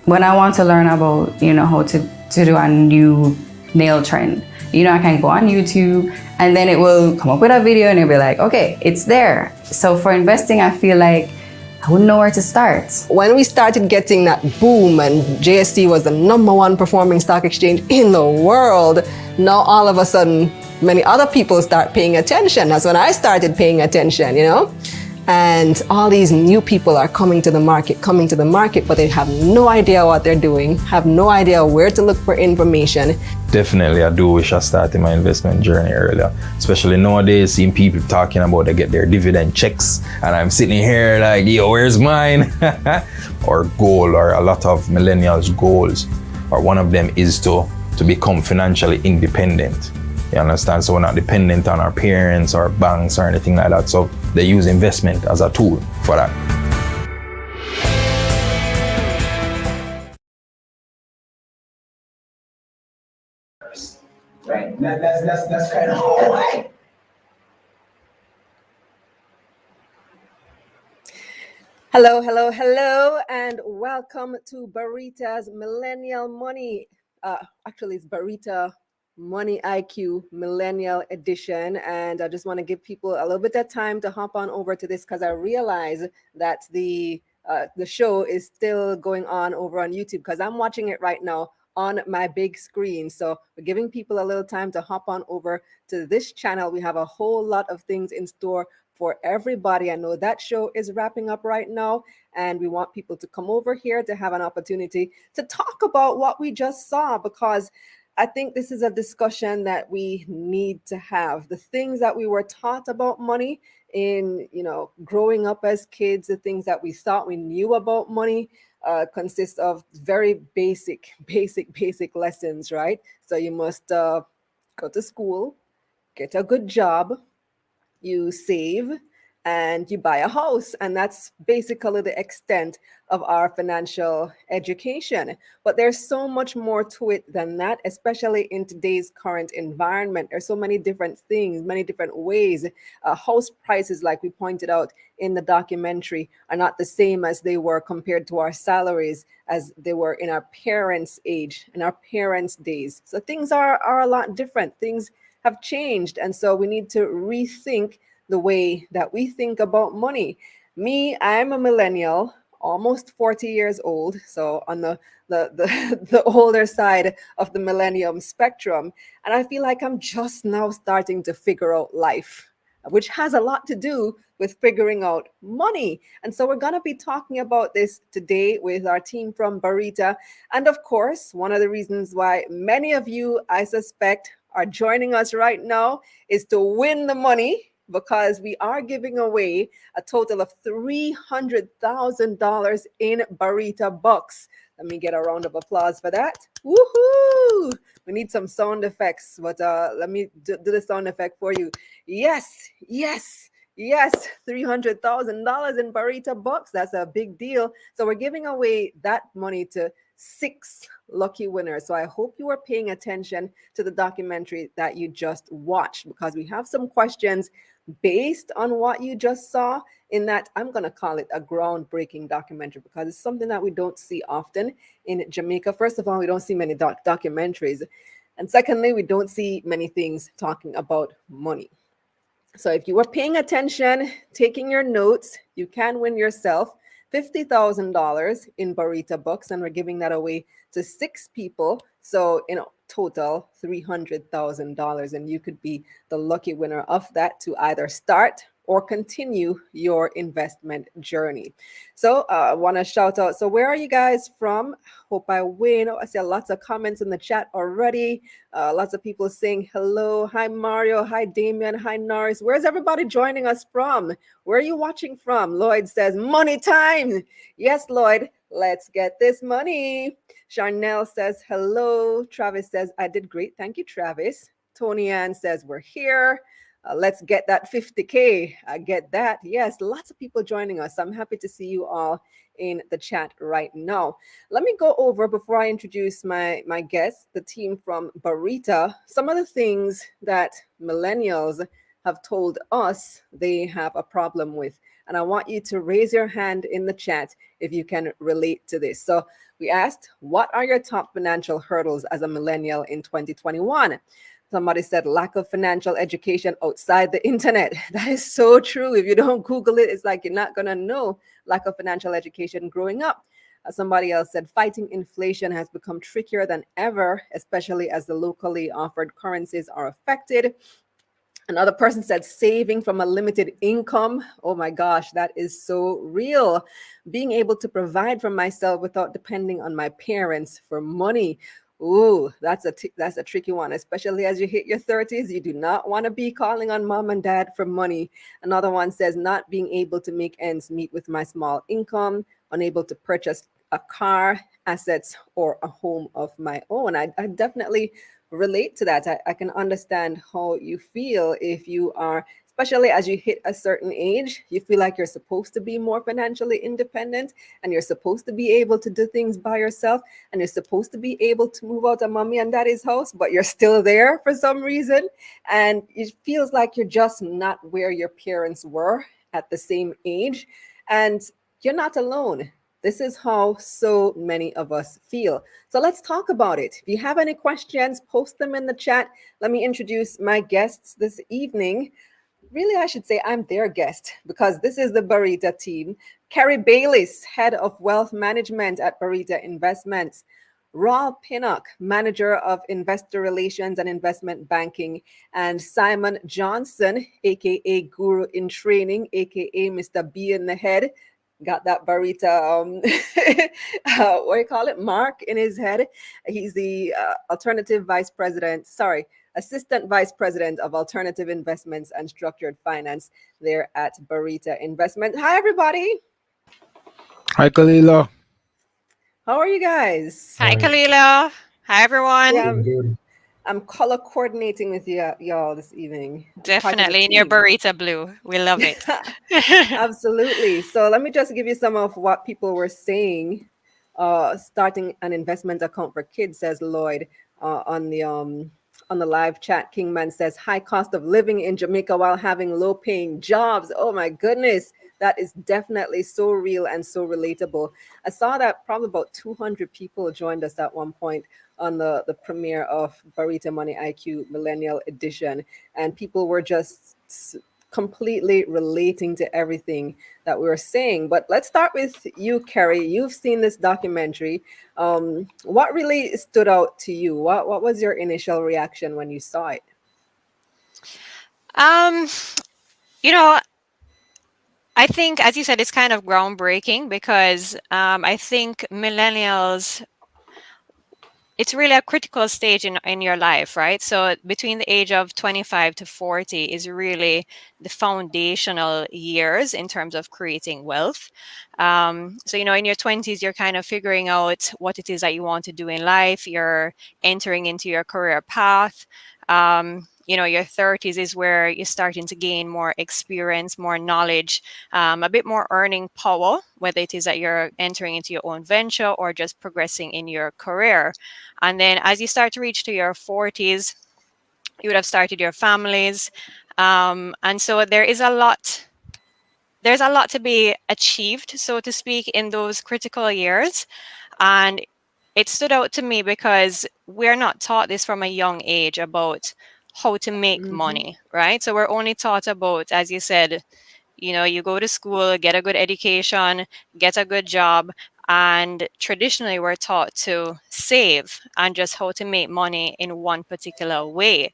when I want to learn about, how to do a new nail trend, I can go on YouTube and then it will come up with a video and it'll be like, okay, it's there. So for investing, I feel like I wouldn't know where to start. When we started getting that boom and JST was the #1 performing stock exchange in the world, now all of a sudden, many other people start paying attention. That's when I started paying attention, And all these new people are coming to the market, but they have no idea what they're doing, have no idea where to look for information. Definitely, I do wish I started my investment journey earlier, especially nowadays, seeing people talking about they get their dividend checks, and I'm sitting here like, yo, where's mine? Or goal, or a lot of millennials' goals, or one of them is to become financially independent. You understand? So we're not dependent on our parents or banks or anything like that. So they use investment as a tool for that. Right? That's kind of right. Hello, and welcome to Barita's Millennial Money. Actually, it's Barita Money IQ Millennial Edition, and I just want to give people a little bit of time to hop on over to this because I realize that the show is still going on over on YouTube because I'm watching it right now on my big screen. So we're giving people a little time to hop on over to this channel. We have a whole lot of things in store for everybody. I know that show is wrapping up right now, and we want people to come over here to have an opportunity to talk about what we just saw, because I think this is a discussion that we need to have. The things that we were taught about money in, growing up as kids, the things that we thought we knew about money consist of very basic lessons, right? So you must go to school, get a good job, you save, and you buy a house. And that's basically the extent of our financial education. But there's so much more to it than that, especially in today's current environment. There's so many different things, many different ways. House prices, like we pointed out in the documentary, are not the same as they were compared to our salaries as they were in our parents' age, in our parents' days. So things are a lot different. Things have changed. And so we need to rethink the way that we think about money. Me, I'm a millennial, almost 40 years old, so on the older side of the millennium spectrum. And I feel like I'm just now starting to figure out life, which has a lot to do with figuring out money. And so we're going to be talking about this today with our team from Barita. And of course, one of the reasons why many of you, I suspect, are joining us right now is to win the money, because we are giving away a total of $300,000 in Barita Bucks. Let me get a round of applause for that. Woohoo! We need some sound effects, but let me do the sound effect for you. Yes, $300,000 in Barita Bucks. That's a big deal. So we're giving away that money to 6 lucky winners. So I hope you are paying attention to the documentary that you just watched, because we have some questions based on what you just saw in that. I'm going to call it a groundbreaking documentary because it's something that we don't see often in Jamaica. First of all, we don't see many documentaries. And secondly, we don't see many things talking about money. So if you were paying attention, taking your notes, you can win yourself $50,000 in Barita Bucks, and we're giving that away to 6 people. So in total, $300,000, and you could be the lucky winner of that to either start or continue your investment journey. So I want to shout out. So where are you guys from? Hope I win. Oh, I see lots of comments in the chat already. Lots of people saying hello. Hi, Mario. Hi, Damien. Hi, Norris. Where's everybody joining us from? Where are you watching from? Lloyd says, money time. Yes, Lloyd, let's get this money. Charnel says, hello. Travis says, I did great. Thank you, Travis. Tony Ann says, we're here. Let's get that 50K. I get that. Yes, lots of people joining us. I'm happy to see you all in the chat right now. Let me go over, before I introduce my guests, the team from Barita, some of the things that millennials have told us they have a problem with And I want you to raise your hand in the chat if you can relate to this. So we asked, what are your top financial hurdles as a millennial in 2021? Somebody said lack of financial education outside the internet. That is so true. If you don't Google it, it's like you're not going to know lack of financial education growing up. Somebody else said fighting inflation has become trickier than ever, especially as the locally offered currencies are affected. Another person said saving from a limited income. Oh my gosh, that is so real. Being able to provide for myself without depending on my parents for money. Ooh, that's a tricky one, especially as you hit your 30s. You do not want to be calling on mom and dad for money. Another one says not being able to make ends meet with my small income, unable to purchase a car, assets, or a home of my own. I definitely relate to that. I can understand how you feel if you are, especially as you hit a certain age, you feel like you're supposed to be more financially independent and you're supposed to be able to do things by yourself and you're supposed to be able to move out of mommy and daddy's house, but you're still there for some reason. And it feels like you're just not where your parents were at the same age. And you're not alone. This is how so many of us feel. So let's talk about it. If you have any questions, post them in the chat. Let me introduce my guests this evening. Really, I should say I'm their guest because this is the Barita team. Kerrie Baylis, Head of Wealth Management at Barita Investments. Raul Pinnock, Manager of Investor Relations and Investment Banking. And Simon Johnson, aka Guru in Training, aka Mr. B in the Head. Got that Barita, what do you call it, mark in his head. He's the Assistant Vice President of Alternative Investments and Structured Finance there at Barita Investment. Hi, everybody. Hi, Kalilah. How are you guys? Hi, Kalilah. Hi, everyone. Yeah, Good. I'm color coordinating with y'all this evening. Definitely in your Barita blue. We love it. Absolutely. So let me just give you some of what people were saying. Starting an investment account for kids, says Lloyd on the live chat. Kingman says high cost of living in Jamaica while having low paying jobs. Oh my goodness. That is definitely so real and so relatable. I saw that probably about 200 people joined us at one point on the premiere of Barita Money IQ Millennial Edition. And people were just completely relating to everything that we were saying. But let's start with you, Kerrie. You've seen this documentary. What really stood out to you? What was your initial reaction when you saw it? You know, I think, as you said, it's kind of groundbreaking because I think millennials, it's really a critical stage in your life, right? So between the age of 25 to 40 is really the foundational years in terms of creating wealth. So, in your 20s, you're kind of figuring out what it is that you want to do in life. You're entering into your career path. Your 30s is where you're starting to gain more experience, more knowledge, a bit more earning power, whether it is that you're entering into your own venture or just progressing in your career. And then as you start to reach to your 40s, you would have started your families. And so there's a lot to be achieved, so to speak, in those critical years. And it stood out to me because we're not taught this from a young age about how to make money, right? So we're only taught about, as you said, you go to school, get a good education, get a good job. And traditionally, we're taught to save and just how to make money in one particular way.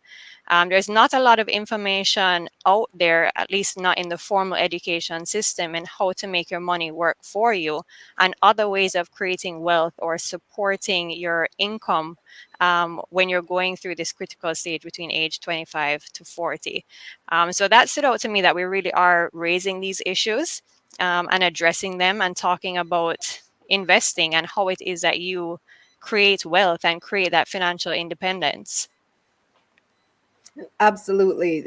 There's not a lot of information out there, at least not in the formal education system, and how to make your money work for you and other ways of creating wealth or supporting your income when you're going through this critical stage between age 25 to 40. So that stood out to me that we really are raising these issues and addressing them and talking about investing and how it is that you create wealth and create that financial independence. Absolutely.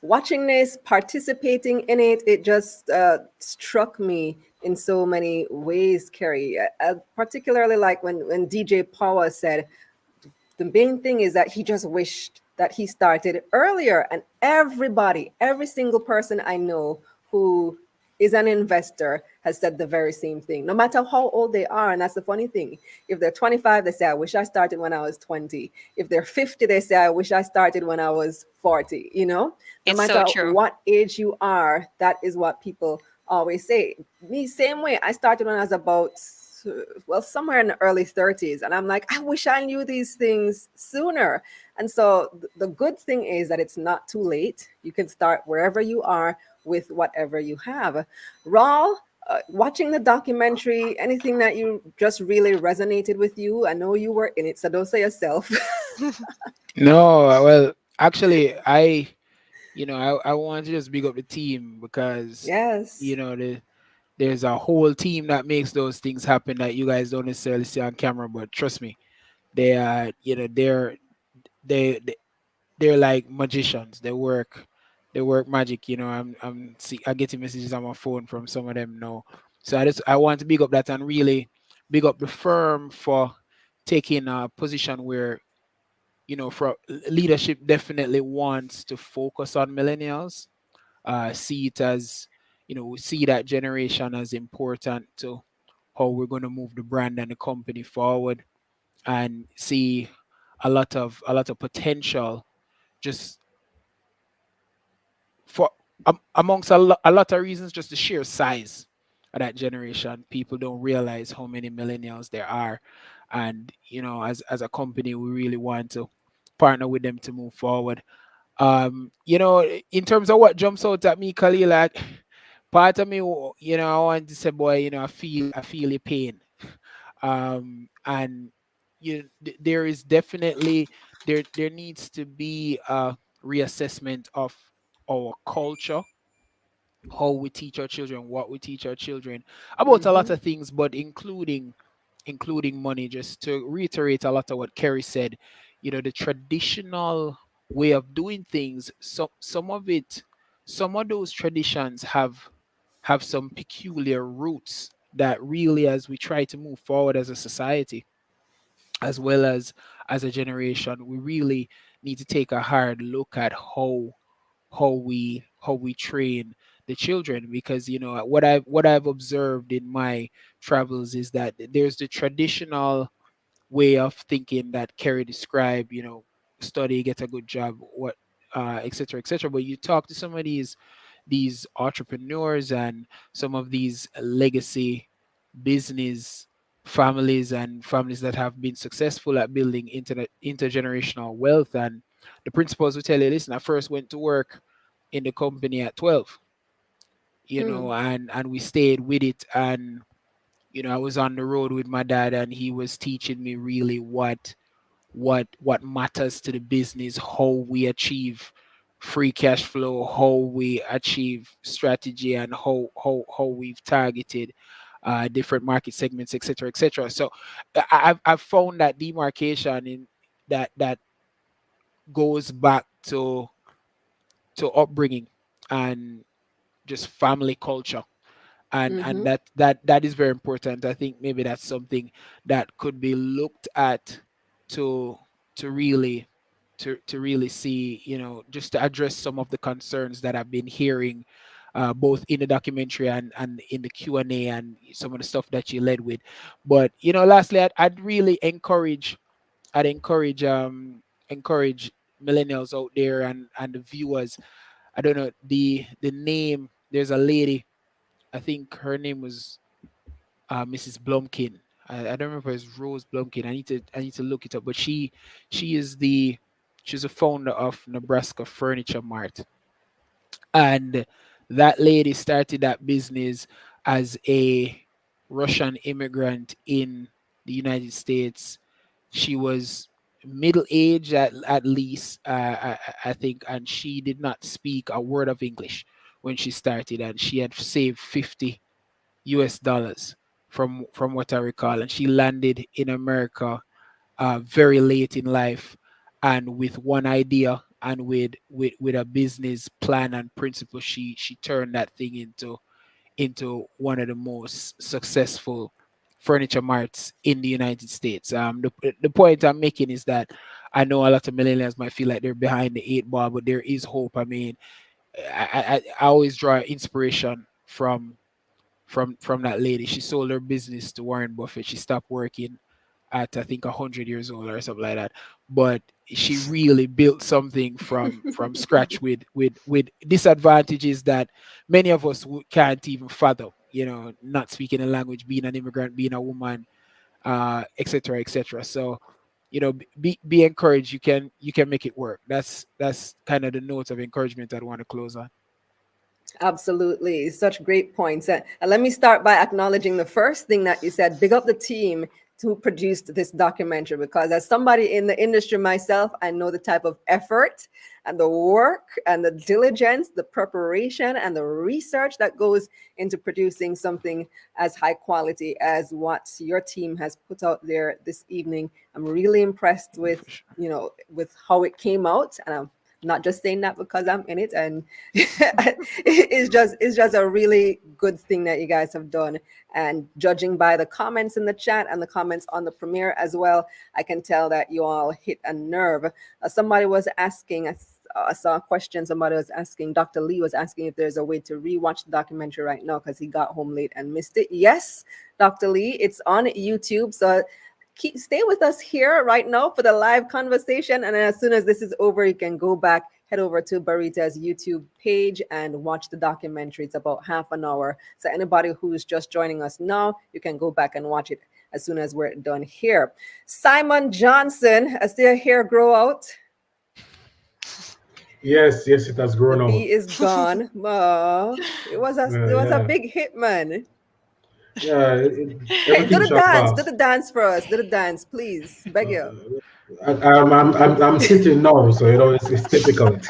Watching this, participating in it, it just struck me in so many ways, Kerrie. I particularly like when DJ Power said, the main thing is that he just wished that he started earlier. And every single person I know who is an investor has said the very same thing, no matter how old they are. And that's the funny thing. If they're 25, they say, I wish I started when I was 20. If they're 50, they say, I wish I started when I was 40. No It's matter so true. what age you are, that is what people always say. Me, same way. I started when I was about, well, somewhere in the early 30s. And I'm like, I wish I knew these things sooner. And so the good thing is that it's not too late. You can start wherever you are with whatever you have. Raul, watching the documentary, anything that you just really resonated with you? I know you were in it, so don't say yourself. No, well, actually, I want to just big up the team because Yes. you know there's a whole team that makes those things happen that you guys don't necessarily see on camera. But trust me, they are they they- they're like magicians. They work magic. I getting messages on my phone from some of them now. So I want to big up that and really big up the firm for taking a position where for leadership definitely wants to focus on millennials, see it as we see that generation as important to how we're going to move the brand and the company forward, and see a lot of potential just for amongst a lot of reasons, just the sheer size of that generation. People don't realize how many millennials there are, and as a company we really want to partner with them to move forward. In terms of what jumps out at me, Khalil, like part of me, I want to say, boy, I feel your pain. And there is definitely there needs to be a reassessment of our culture, how we teach our children, what we teach our children about a lot Mm-hmm. of things, but including money. Just to reiterate a lot of what Kerrie said, the traditional way of doing things. Some of those traditions have some peculiar roots that really, as we try to move forward as a society, as well as a generation, we really need to take a hard look at how we train the children, because what I've observed in my travels is that there's the traditional way of thinking that Kerry described, study, get a good job, what et cetera, et cetera. But you talk to some of these entrepreneurs and some of these legacy business families that have been successful at building intergenerational wealth, and the principals will tell you, listen, I first went to work in the company at 12, Hmm. and we stayed with it. And I was on the road with my dad, and he was teaching me really what matters to the business, how we achieve free cash flow, how we achieve strategy, and how we've targeted different market segments, etc., etc. So I've found that demarcation in that goes back to upbringing and just family culture, and Mm-hmm. that is very important. I think maybe that's something that could be looked at to to really to really see, just to address some of the concerns that I've been hearing, both in the documentary and in the Q&A and some of the stuff that you led with. But lastly, I'd really encourage millennials out there and the viewers. I don't know the name. There's a lady, I think her name was Mrs. Blumkin. I don't remember if it's Rose Blumkin. I need to look it up. But she is she's a founder of Nebraska Furniture Mart, and that lady started that business as a Russian immigrant in the United States. She was middle age at least, I think, and she did not speak a word of English when she started, and she had saved $50 from what I recall, and she landed in America very late in life, and with one idea and with a business plan and principle, she turned that thing into one of the most successful furniture marts in the United States. The point I'm making is that I know a lot of millennials might feel like they're behind the eight ball, but there is hope. I mean, I always draw inspiration from that lady. She sold her business to Warren Buffett. She stopped working at I think 100 years old or something like that. But she really built something from scratch with disadvantages that many of us can't even fathom. You know, not speaking a language, being an immigrant, being a woman, etc., etc. So, you know, be encouraged. You can make it work. That's kind of the notes of encouragement I'd want to close on. Absolutely. Such great points. And let me start by acknowledging the first thing that you said. Big up the team who produced this documentary, because as somebody in the industry myself, I know the type of effort and the work and the diligence, the preparation and the research that goes into producing something as high quality as what your team has put out there this evening. I'm really impressed with, with how it came out. And I'm not just saying that because I'm in it, and it's just a really good thing that you guys have done. And judging by the comments in the chat and the comments on the premiere as well, I can tell that you all hit a nerve. Somebody was asking, I saw a question. Somebody was asking, Dr. Lee was asking if there's a way to rewatch the documentary right now because he got home late and missed it. Yes, Dr. Lee, it's on YouTube. So stay with us here right now for the live conversation, and then as soon as this is over, you can go back, head over to Barita's YouTube page and watch the documentary. It's about half an hour, so anybody who's just joining us now, you can go back and watch it as soon as we're done here. Simon Johnson, I see your hair grow out. Yes, it has grown The out. bee is gone. It was a big hit, man. Yeah, Hey, do everything the shall dance. pass. Do the dance for us. Do the dance, please. Beg you. I'm sitting now, so it's difficult.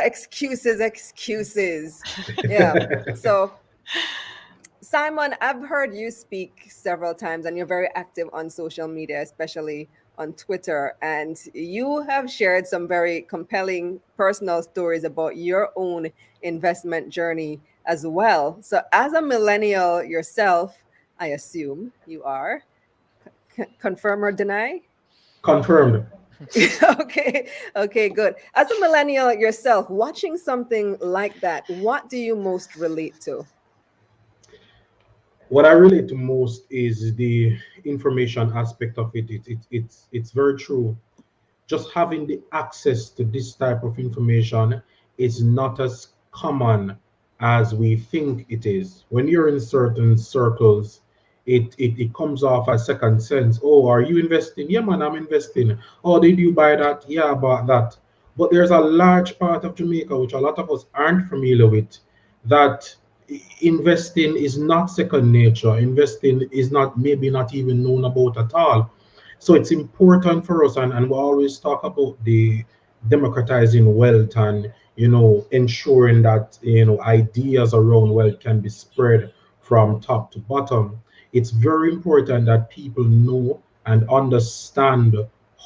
Excuses. Yeah. So, Simon, I've heard you speak several times, and you're very active on social media, especially on Twitter. And you have shared some very compelling personal stories about your own investment journey as well. So, as a millennial yourself, I assume you are. Confirm or deny? Confirmed. Okay, good. As a millennial yourself, watching something like that, what do you most relate to? What I relate to most is the information aspect of it. It's very true. Just having the access to this type of information is not as common as we think it is. When you're in certain circles, it comes off as second sense. Oh, are you investing? Yeah, man, I'm investing. Oh, did you buy that? Yeah, I bought that. But there's a large part of Jamaica which a lot of us aren't familiar with, that investing is not second nature. Investing is not, maybe not even known about at all. So it's important for us, and we always talk about the democratizing wealth, and ensuring that ideas around wealth can be spread from top to bottom. It's very important that people know and understand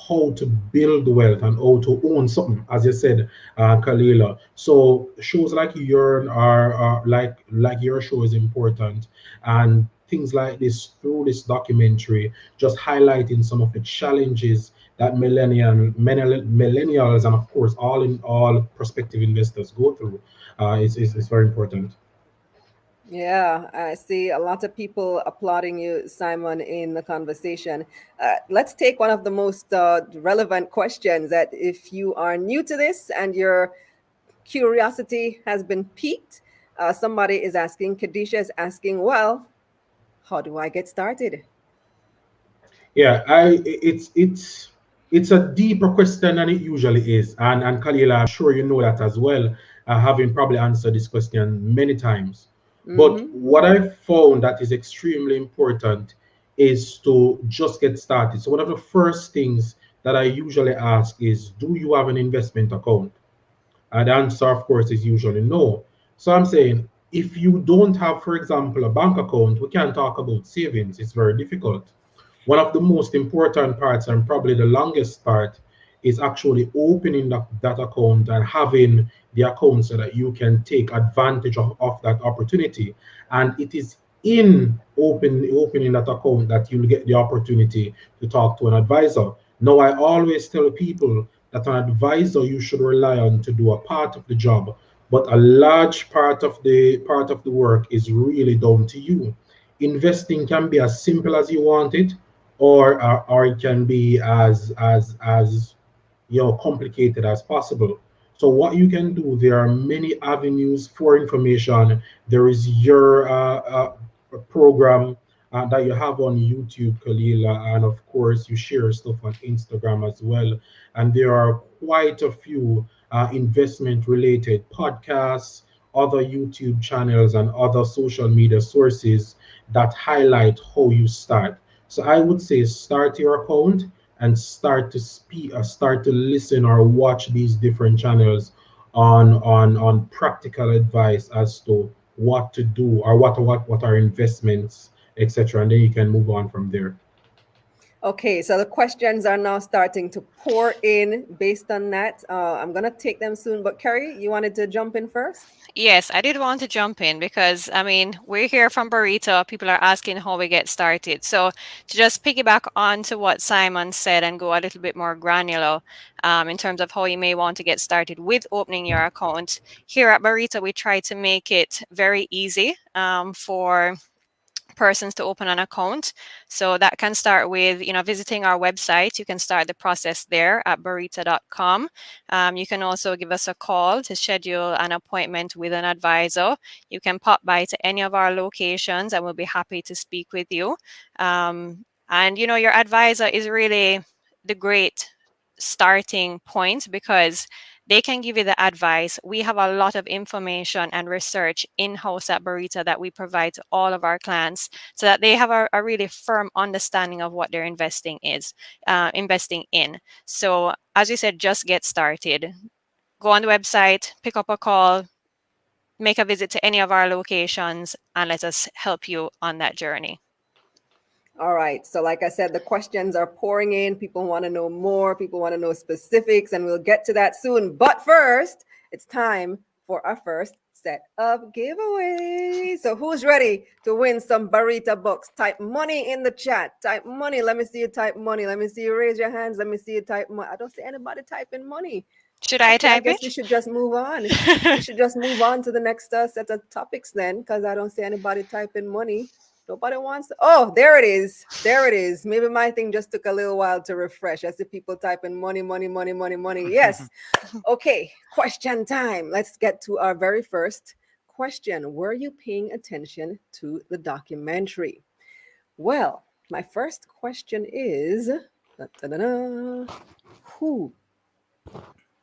how to build wealth and how to own something, as you said, Kalilah. So shows like your are like your show is important, and things like this through this documentary, just highlighting some of the challenges that millennials and of course all prospective investors go through. Is very important. Yeah, I see a lot of people applauding you, Simon, in the conversation. Let's take one of the most relevant questions, that if you are new to this and your curiosity has been piqued, somebody is asking, Kadisha is asking, well, how do I get started? Yeah, it's a deeper question than it usually is, and Kalilah, I'm sure you know that as well, having probably answered this question many times. But what I found that is extremely important is to just get started. So one of the first things that I usually ask is, do you have an investment account? And the answer, of course, is usually no. So I'm saying, if you don't have, for example, a bank account, we can't talk about savings. It's very difficult. One of the most important parts, and probably the longest part, is actually opening that account and having the account so that you can take advantage of that opportunity. And it is in opening that account that you'll get the opportunity to talk to an advisor. Now, I always tell people that an advisor you should rely on to do a part of the job, but a large part of the work is really down to you. Investing can be as simple as you want it, or it can be as complicated as possible. So what you can do, there are many avenues for information. There is your program that you have on YouTube, Kalilah, and of course you share stuff on Instagram as well. And there are quite a few investment related podcasts, other YouTube channels, and other social media sources that highlight how you start. So I would say start your account and start to speak, start to listen or watch these different channels on practical advice as to what to do or what are investments, etc. And then you can move on from there. Okay, so the questions are now starting to pour in based on that. I'm gonna take them soon, but Kerrie, you wanted to jump in first? Yes, I did want to jump in because I mean, we're here from Burrito. People are asking how we get started. So to just piggyback on to what Simon said and go a little bit more granular in terms of how you may want to get started with opening your account. Here at Burrito, we try to make it very easy for persons to open an account. So that can start with, visiting our website. You can start the process there at barita.com. You can also give us a call to schedule an appointment with an advisor. You can pop by to any of our locations and we'll be happy to speak with you. And your advisor is really the great starting point because they can give you the advice. We have a lot of information and research in-house at Barita that we provide to all of our clients so that they have a really firm understanding of what they're investing in. So as you said, just get started. Go on the website, pick up a call, make a visit to any of our locations, and let us help you on that journey. All right. So like I said, the questions are pouring in. People want to know more. People want to know specifics, and we'll get to that soon. But first, it's time for our first set of giveaways. So who's ready to win some Barita Bucks? Type money in the chat. Type money. Let me see you type money. Let me see you raise your hands. Let me see you type money. I don't see anybody typing money. Should I type I guess it? we should just move on. We should just move on to the next set of topics then, because I don't see anybody typing money. Nobody wants to. Oh, there it is. There it is. Maybe my thing just took a little while to refresh. I see people typing money, money, money, money, money. Yes. Okay. Question time. Let's get to our very first question. Were you paying attention to the documentary? Well, my first question is, who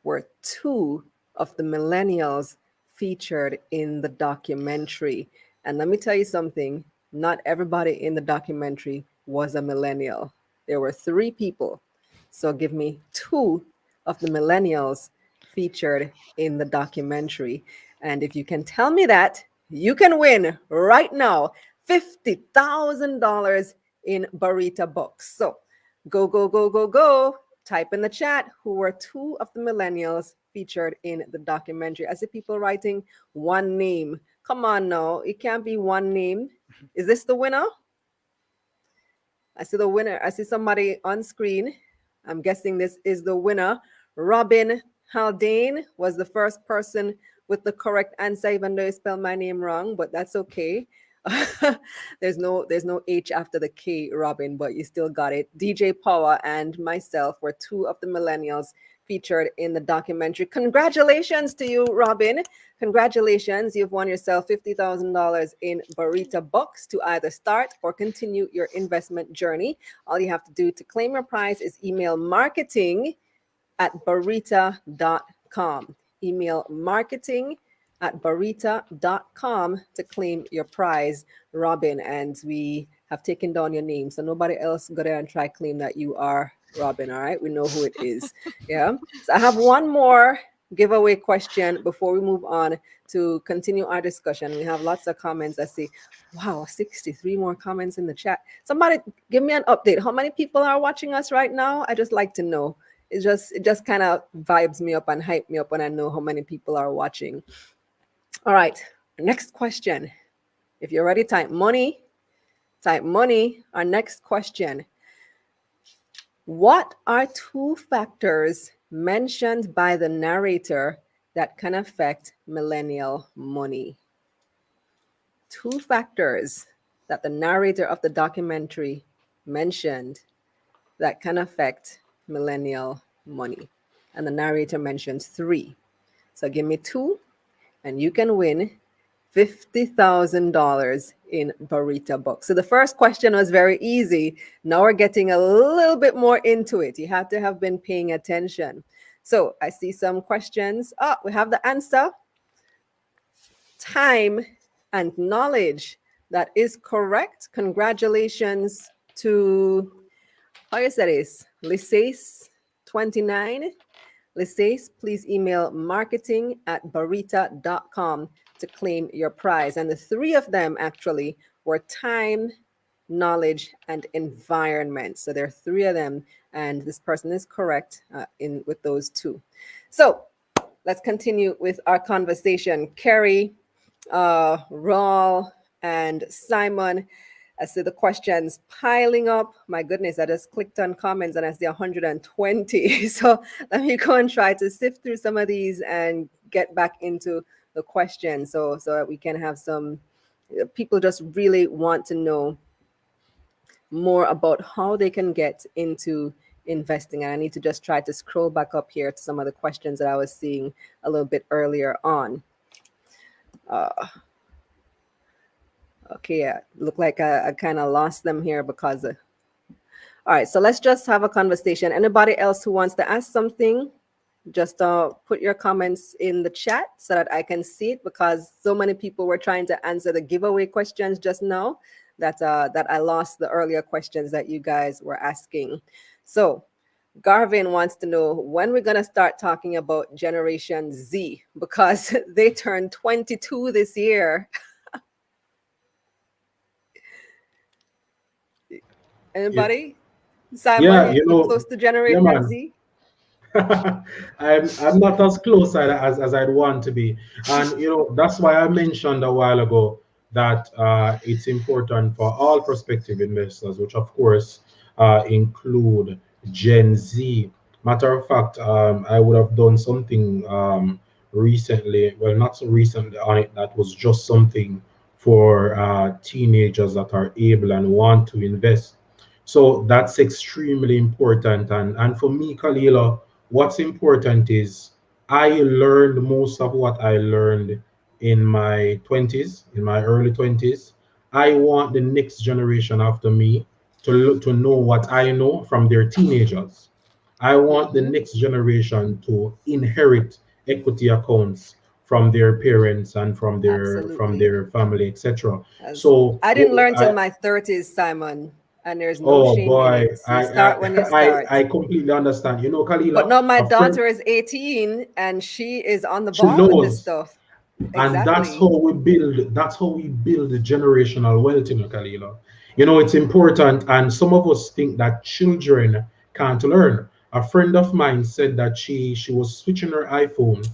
were two of the millennials featured in the documentary? And let me tell you something. Not everybody in the documentary was a millennial. There were three people. So give me two of the millennials featured in the documentary. And if you can tell me that, you can win right now $50,000 in Barita Bucks. So go, go, go, go, go. Type in the chat who were two of the millennials featured in the documentary. I see people writing one name. Come on now, it can't be one name. Is this the winner? I see the winner. I see somebody on screen. I'm guessing this is the winner. Robin Haldane was the first person with the correct answer, even though you spelled my name wrong, but that's okay. There's no H after the K, Robin, but you still got it. DJ Power and myself were two of the millennials featured in the documentary. Congratulations to you, Robin. Congratulations. You've won yourself $50,000 in Barita Bucks to either start or continue your investment journey. All you have to do to claim your prize is email marketing@barita.com. Email marketing@barita.com to claim your prize, Robin. And we have taken down your name, so nobody else go there and try claim that you are Robin. All right, we know who it is. Yeah. So I have one more giveaway question before we move on to continue our discussion. We have lots of comments. I see, wow, 63 more comments in the chat. Somebody give me an update. How many people are watching us right now? I just like to know. It just kind of vibes me up and hype me up when I know how many people are watching. All right, next question. If you're ready, type money. Type money. Our next question. What are two factors mentioned by the narrator that can affect millennial money? 2 factors that the narrator of the documentary mentioned that can affect millennial money. And the narrator mentions 3. So give me 2 and you can win $50,000 in Barita Bucks. So the first question was very easy. Now we're getting a little bit more into it. You have to have been paying attention. So I see some questions. Oh, we have the answer. Time and knowledge. That is correct. Congratulations to, how you say this? Lysace29. Lysace, please email marketing@barita.com to claim your prize. And the 3 of them actually were time, knowledge, and environment. So there are 3 of them, and this person is correct with those 2. So let's continue with our conversation. Kerrie, Raul, and Simon. I see the questions piling up. My goodness, I just clicked on comments and I see 120. So let me go and try to sift through some of these and get back into the questions so that we can have some people just really want to know more about how they can get into investing. And I need to just try to scroll back up here to some of the questions that I was seeing a little bit earlier on. Okay, yeah, look like I kind of lost them here because all right, so let's just have a conversation. Anybody else who wants to ask something, just put your comments in the chat so that I can see it, because so many people were trying to answer the giveaway questions just now that I lost the earlier questions that you guys were asking. So Garvin wants to know when we're going to start talking about Generation Z, because they turned 22 this year. Anybody? Simon, Yeah, you close to Generation man. Z? I'm not as close as I'd want to be, and that's why I mentioned a while ago that it's important for all prospective investors, which of course include Gen Z. Matter of fact, I would have done something recently, well, not so recently on it, that was just something for teenagers that are able and want to invest. So that's extremely important. And for me, Kalilah, what's important is I learned most of what I learned in my 20s, in my early 20s. I want the next generation after me to know what I know from their teenagers. I want the next generation to inherit equity accounts from their parents and from Absolutely. their family, etc. As So I didn't learn till my 30s, Simon, and there's no oh shame in boy, it. You start when you start. I completely understand. But Kalilah, now my a friend, daughter is 18 and she is on the she ball with this knows, stuff. and Exactly. that's how we build the generational wealth, Kalilah. It's important, and some of us think that children can't learn. A friend of mine said that she was switching her iPhone,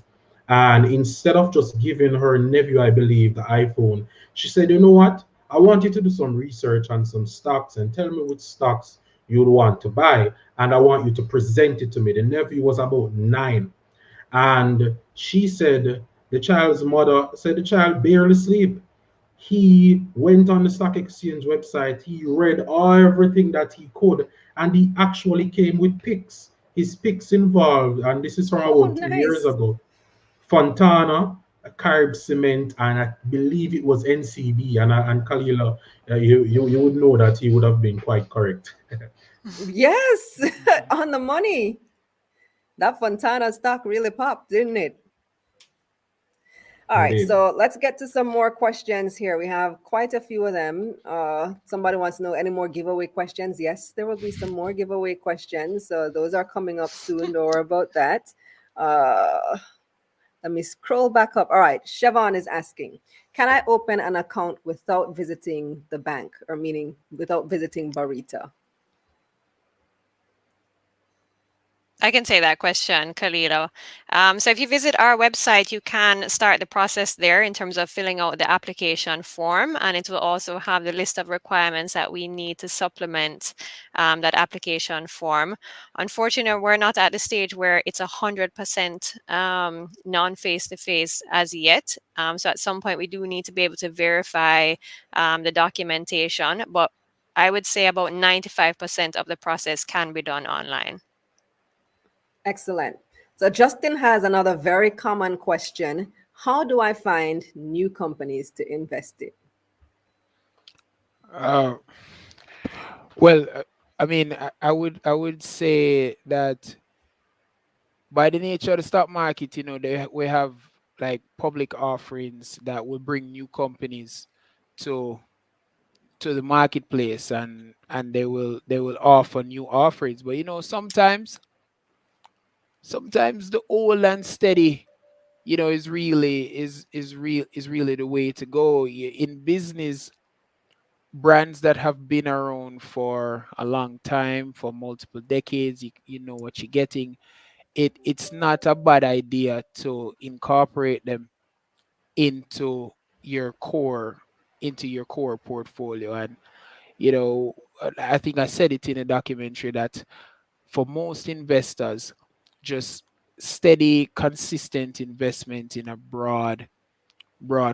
and instead of just giving her nephew, I believe, the iPhone, she said, you know what? I want you to do some research on some stocks and tell me which stocks you'd want to buy. And I want you to present it to me. The nephew was about 9. And she said, the child's mother said the child barely sleep. He went on the stock exchange website. He read everything that he could, and he actually came with picks. His picks involved, and this is from Oh, about 2 years nice. ago. Fontana, Carib Cement, and I believe it was NCB. And Kalilah, you would know that he would have been quite correct. Yes, on the money. That Fontana stock really popped, didn't it? All right, Indeed. so let's get to some more questions here. We have quite a few of them. Somebody wants to know any more giveaway questions. Yes, there will be some more giveaway questions. So those are coming up soon. Don't worry about that. Let me scroll back up. All right, Chevon is asking, can I open an account without visiting the bank, or meaning without visiting Barita? I can say that question, Kalilah. So if you visit our website, you can start the process there in terms of filling out the application form, and it will also have the list of requirements that we need to supplement that application form. Unfortunately, we're not at the stage where it's 100% non-face-to-face as yet. So at some point, we do need to be able to verify the documentation, but I would say about 95% of the process can be done online. Excellent. So Justin has another very common question. How do I find new companies to invest in? Uh, well, I mean, I would say that by the nature of the stock market, we have like public offerings that will bring new companies to the marketplace, and they will offer new offerings. But sometimes the old and steady, is really the way to go. In business, brands that have been around for a long time, for multiple decades, you know what you're getting. It's not a bad idea to incorporate them into your core into your core portfolio. And I think I said it in a documentary that for most investors, just steady, consistent investment in a broad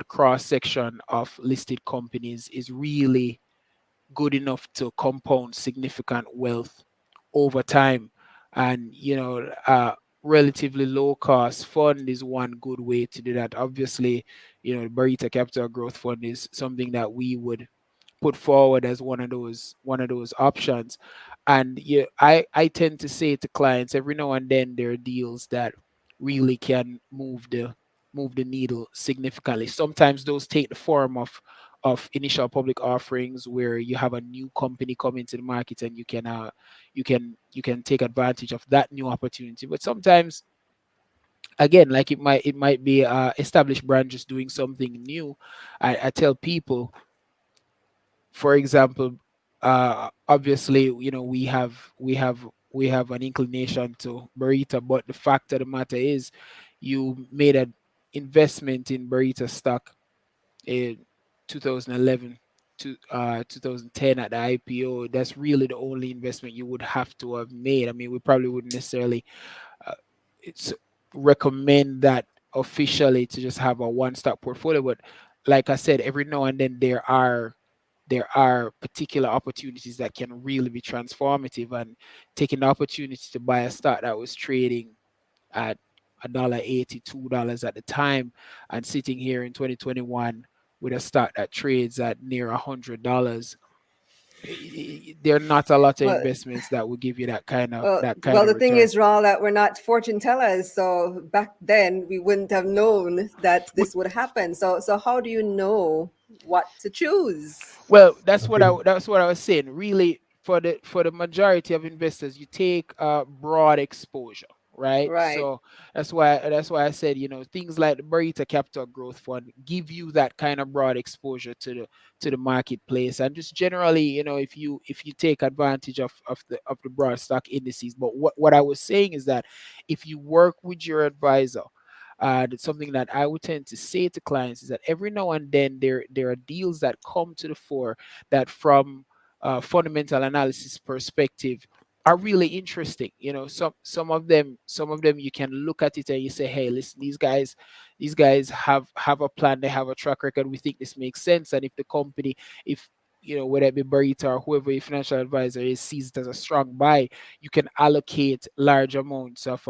cross section of listed companies is really good enough to compound significant wealth over time. And relatively low cost fund is one good way to do that. Obviously, the Barita Capital Growth Fund is something that we would put forward as one of those options. And yeah, I tend to say to clients every now and then there are deals that really can move the needle significantly. Sometimes those take the form of initial public offerings where you have a new company come into the market, and you can take advantage of that new opportunity. But sometimes, again, like it might be established brand just doing something new. I tell people, for example, obviously, we have an inclination to Burrito, but the fact of the matter is, you made an investment in Burrito stock in 2011 to 2010 at the IPO. That's really the only investment you would have to have made. I mean, we probably wouldn't necessarily uh, it's recommend that officially to just have a one stock portfolio, but like I said, every now and then there are particular opportunities that can really be transformative. And taking the opportunity to buy a stock that was trading at $1.80, $2 at the time, and sitting here in 2021 with a stock that trades at near $100, there are not a lot of Well, investments that will give you that kind of well, that kind well, of the thing return. is, Raul, that we're not fortune tellers. So back then, we wouldn't have known that But this would happen. So how do you know what to choose? well, that's what I Okay. that's what I was saying. Really, for the majority of investors, you take broad exposure, right? Right. So that's why I said, things like the Barita Capital Growth Fund give you that kind of broad exposure to the marketplace. And just generally, if you take advantage of the broad stock indices. But what I was saying is that if you work with your advisor, that's something that I would tend to say to clients, is that every now and then there are deals that come to the fore that, from fundamental analysis perspective, are really interesting. Some of them you can look at it and you say, hey, listen, these guys have a plan, they have a track record, we think this makes sense. And if the company, if whether it be Barita or whoever your financial advisor is, sees it as a strong buy, you can allocate large amounts of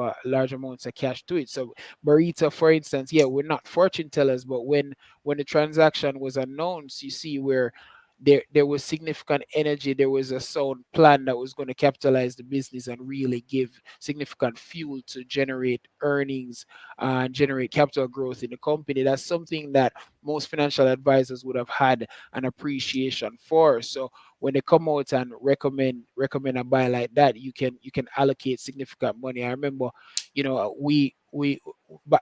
cash to it. So Burrito, for instance, yeah, we're not fortune tellers, but when the transaction was announced, you see where there was significant energy, there was a sound plan that was going to capitalize the business and really give significant fuel to generate earnings and generate capital growth in the company. That's something that most financial advisors would have had an appreciation for. So when they come out and recommend a buy like that, you can allocate significant money. I remember,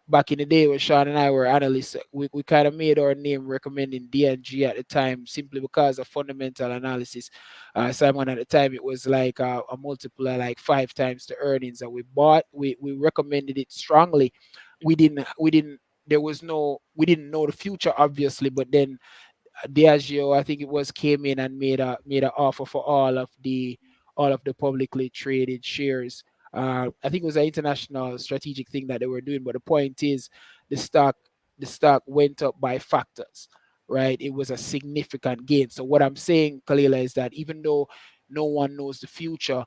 back in the day when Sean and I were analysts, we kind of made our name recommending DNG at the time simply because of fundamental analysis. Simon, at the time, it was like a multiple of like 5 times the earnings that we recommended it strongly. There was no, we didn't know the future, obviously, but then Diageo, I think it was, came in and made an offer for all of the publicly traded shares. I think it was an international strategic thing that they were doing, but the point is, the stock the stock went up by factors, right? It was a significant gain. So what I'm saying, Kalilah, is that even though no one knows the future,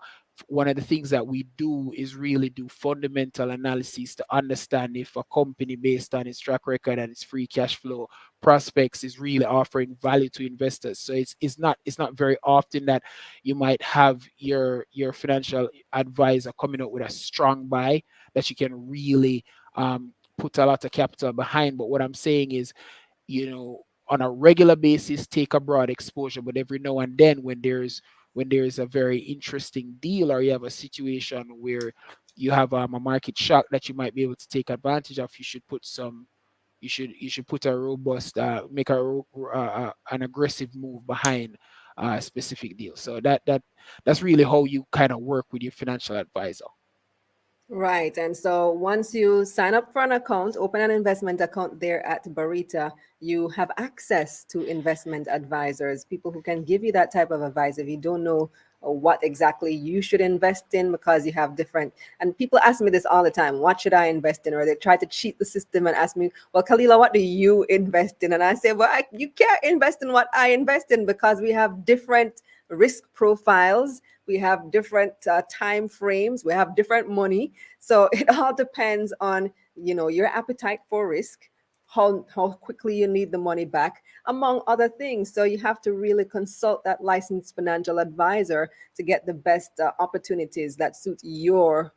one of the things that we do is really do fundamental analysis to understand if a company, based on its track record and its free cash flow prospects, is really offering value to investors. So it's not very often that you might have your financial advisor coming up with a strong buy that you can really put a lot of capital behind. But what I'm saying is, on a regular basis, take a broad exposure, but every now and then, when there's a very interesting deal, or you have a situation where you have a market shock that you might be able to take advantage of, you should put a robust, make an aggressive move behind a specific deal. So that's really how you kind of work with your financial advisor. Right. And so once you sign up for an account, open an investment account there at Barita, you have access to investment advisors, people who can give you that type of advice if you don't know what exactly you should invest in, because you have different, and people ask me this all the time, what should I invest in? Or they try to cheat the system and ask me, well, Kalilah, what do you invest in? And I say, well, you can't invest in what I invest in, because we have different risk profiles, we have different time frames, we have different money. So it all depends on your appetite for risk, how quickly you need the money back, among other things. So you have to really consult that licensed financial advisor to get the best opportunities that suit your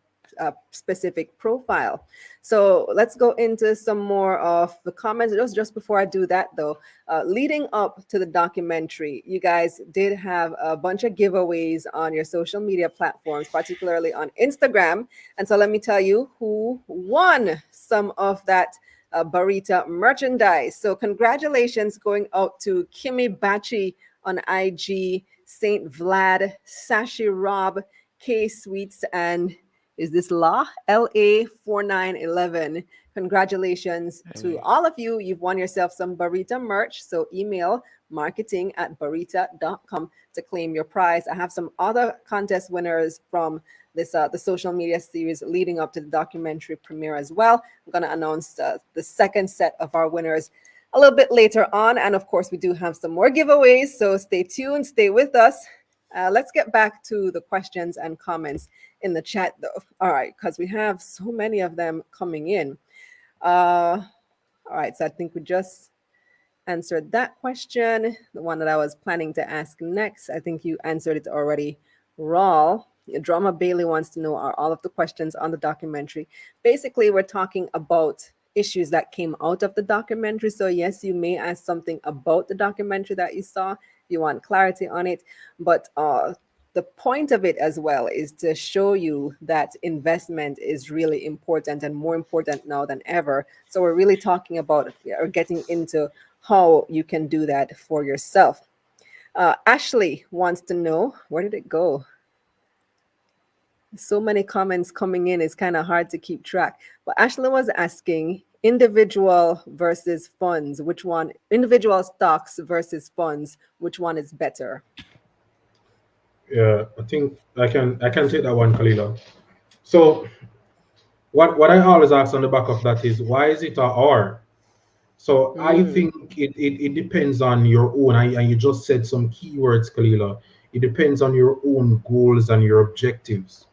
specific profile. So let's go into some more of the comments. Just before I do that, though, leading up to the documentary, you guys did have a bunch of giveaways on your social media platforms, particularly on Instagram. And so let me tell you who won some of that Barita merchandise. So congratulations going out to Kimmy Bachi on IG, Saint Vlad, Sashi Rob, K Sweets, and is this LA 4911. Congratulations to all of you. You've won yourself some Barita merch. So email marketing@barita.com to claim your prize. I have some other contest winners from this the social media series leading up to the documentary premiere as well. I'm going to announce the second set of our winners a little bit later on. And of course, we do have some more giveaways. So stay tuned, stay with us. Let's get back to the questions and comments in the chat, though. All right, because we have so many of them coming in. All right, so I think we just answered that question. The one that I was planning to ask next, I think you answered it already, Raul. Drama Bailey wants to know, are all of the questions on the documentary? Basically, we're talking about issues that came out of the documentary. So yes, you may ask something about the documentary that you saw. You want clarity on it, but the point of it as well is to show you that investment is really important, and more important now than ever. So we're really talking about or getting into how you can do that for yourself. Ashley wants to know, where did it go? So many comments coming in, it's kind of hard to keep track. But Ashley was asking, individual versus funds, which one? Individual stocks versus funds, which one is better? Yeah, I think I can take that one, Kalilah. So what I always ask on the back of that is, why is it a R? So I think it depends on your own, and you just said some keywords, Kalilah. It depends on your own goals and your objectives.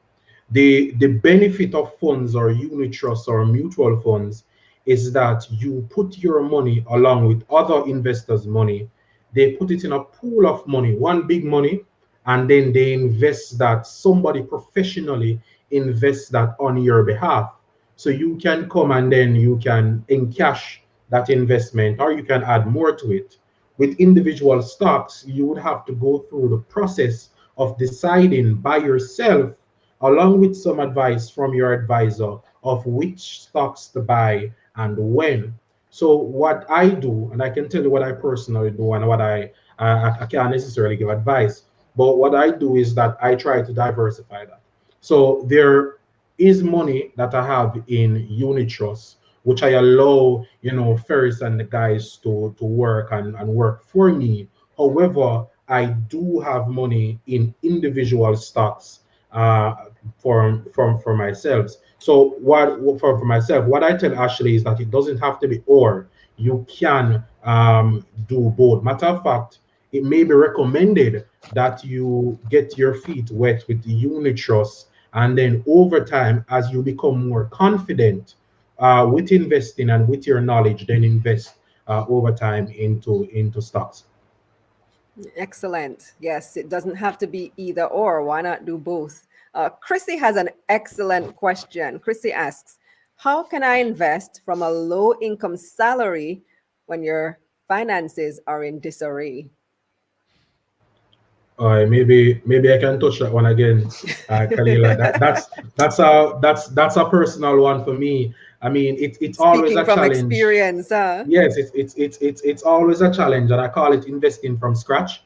The benefit of funds or unit trusts or mutual funds is that you put your money along with other investors' money. They put it in a pool of money, one big money, and then they invest that. Somebody professionally invests that on your behalf. So you can come and then you can encash that investment, or you can add more to it. With individual stocks, you would have to go through the process of deciding by yourself, along with some advice from your advisor, of which stocks to buy and when. So what I do, and I can tell you what I personally do and what I can't necessarily give advice, but what I do is that I try to diversify that. So there is money that I have in unit trust, which I allow, Ferris and the guys to work and work for me. However, I do have money in individual stocks for myself. So for myself, what I tell Ashley is that it doesn't have to be or. You can do both. Matter of fact, it may be recommended that you get your feet wet with the unit trust, and then over time, as you become more confident with investing and with your knowledge, then invest over time into stocks. Excellent. Yes, it doesn't have to be either or. Why not do both? Chrissy has an excellent question. Chrissy asks, how can I invest from a low income salary when your finances are in disarray? All right, maybe I can touch that one again, Kalilah. That's a personal one for me. I mean, it's always Speaking a from challenge. experience, huh? Yes, it's always a challenge, and I call it investing from scratch.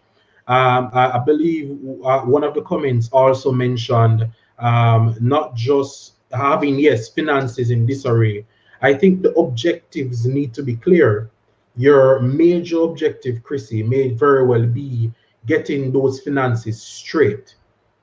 I believe one of the comments also mentioned not just having, yes, finances in disarray. I think the objectives need to be clear. Your major objective, Chrissy, may very well be getting those finances straight,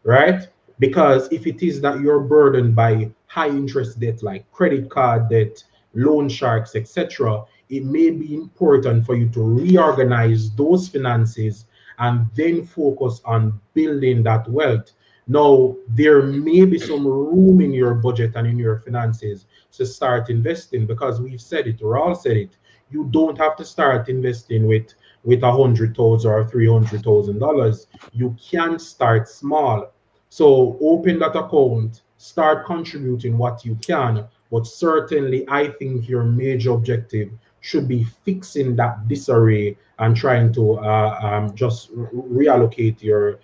right? Because if it is that you're burdened by high interest debt like credit card debt, loan sharks, etc., it may be important for you to reorganize those finances and then focus on building that wealth. Now, there may be some room in your budget and in your finances to start investing because we've said it, Raul said it. You don't have to start investing with $100,000 or $300,000. You can start small. So open that account, start contributing what you can, but certainly I think your major objective should be fixing that disarray and trying to just reallocate your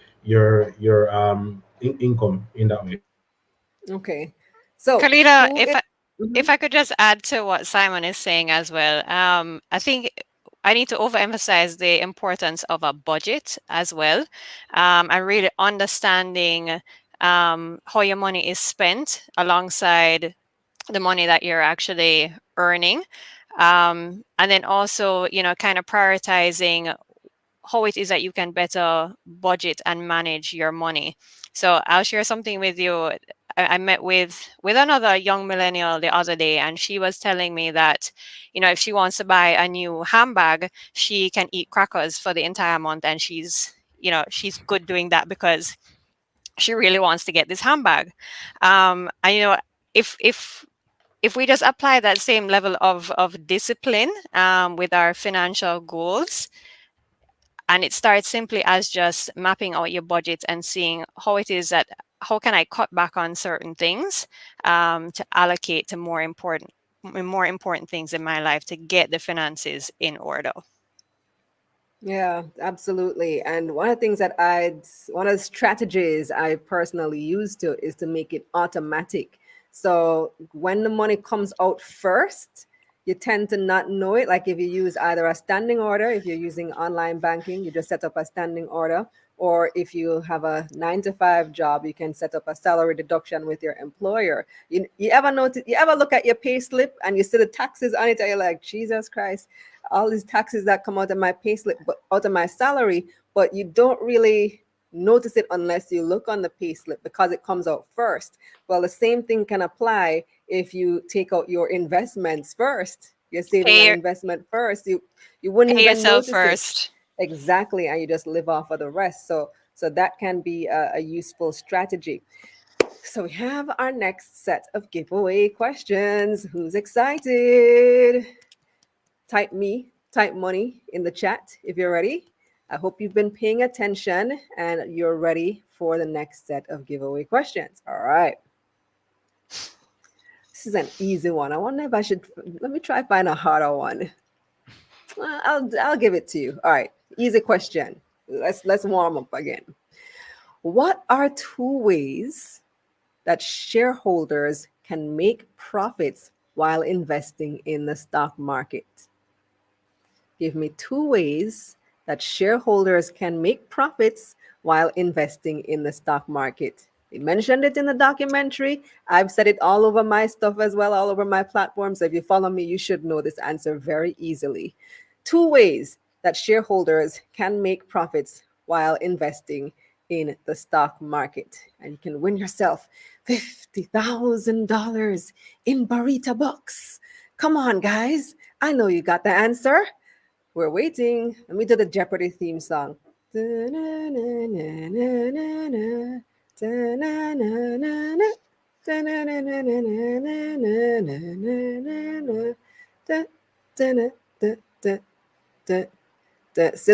income in that way. Okay. So Kalilah, who is if I could just add to what Simon is saying as well, I think I need to overemphasize the importance of a budget as well, and really understanding how your money is spent alongside the money that you're actually earning, and then also, kind of prioritizing how it is that you can better budget and manage your money. So I'll share something with you. I met with another young millennial the other day, and she was telling me that, if she wants to buy a new handbag, she can eat crackers for the entire month, and she's good doing that because she really wants to get this handbag. And if we just apply that same level of discipline with our financial goals, and it starts simply as just mapping out your budget and seeing how can I cut back on certain things to allocate to more important things in my life to get the finances in order. Yeah, absolutely. And one of the things one of the strategies I personally use is to make it automatic. So when the money comes out first, you tend to not know it. Like if you use either a standing order, if you're using online banking, you just set up a standing order. Or if you have a 9 to 5 job, you can set up a salary deduction with your employer. You ever look at your pay slip and you see the taxes on it and you're like, Jesus Christ, all these taxes that come out of my pay slip, but out of my salary, but you don't really notice it unless you look on the pay slip because it comes out first. Well, the same thing can apply if you take out your investments first. You're saving an investment first. You wouldn't Pay even yourself notice first. it. Exactly, and you just live off of the rest. So that can be a useful strategy. So we have our next set of giveaway questions. Who's excited? Type money in the chat if you're ready. I hope you've been paying attention and you're ready for the next set of giveaway questions. All right. This is an easy one. I wonder if I should let me try find a harder one. I'll give it to you. All right. Easy question. Let's warm up again. What are 2 ways that shareholders can make profits while investing in the stock market? Give me 2 ways that shareholders can make profits while investing in the stock market. They mentioned it in the documentary. I've said it all over my stuff as well, all over my platforms. So if you follow me, you should know this answer very easily. 2 ways that shareholders can make profits while investing in the stock market. And you can win yourself $50,000 in Barita Bucks. Come on, guys. I know you got the answer. We're waiting. Let me do the Jeopardy theme song. See, the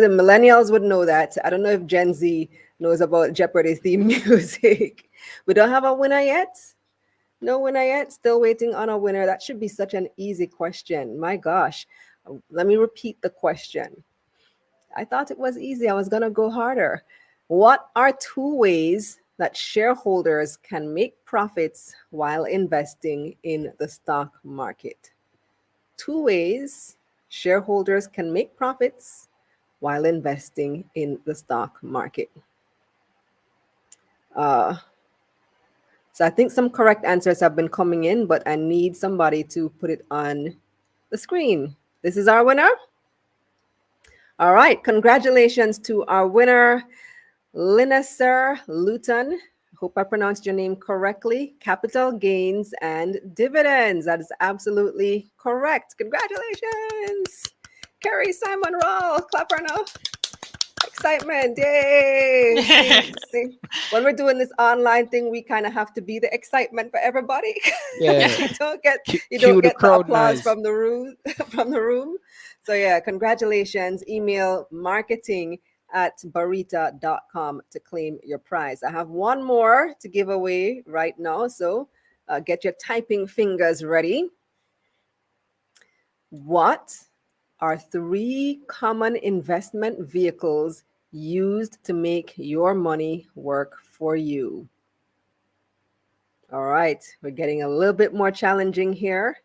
millennials would know that. I don't know if Gen Z knows about Jeopardy theme music. We don't have a winner yet. No winner yet. Still waiting on a winner. That should be such an easy question. My gosh. Let me repeat the question. I thought it was easy. I was going to go harder. What are 2 ways that shareholders can make profits while investing in the stock market? 2 ways shareholders can make profits while investing in the stock market. So I think some correct answers have been coming in, but I need somebody to put it on the screen. This is our winner. All right, congratulations to our winner, Linneser Luton. Hope I pronounced your name correctly. Capital gains and dividends. That is absolutely correct. Congratulations. Kerrie, Simon, Raul, clap right now. Excitement, yay. See, when we're doing this online thing, we kind of have to be the excitement for everybody. Yeah. you don't get Cue the the crowd applause noise. from the room. So yeah, congratulations. Email marketing@barita.com to claim your prize. I have one more to give away right now, so get your typing fingers ready. What are 3 common investment vehicles used to make your money work for you? All right, we're getting a little bit more challenging here.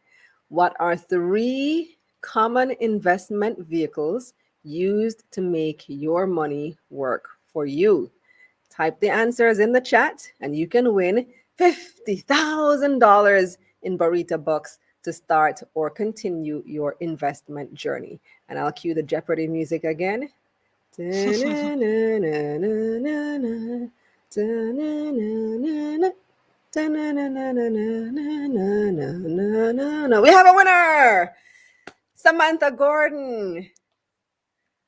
What are 3 common investment vehicles used to make your money work for you? Type the answers in the chat and you can win $50,000 in Barita Bucks to start or continue your investment journey. And I'll cue the Jeopardy music again. We have a winner, Samantha Gordon.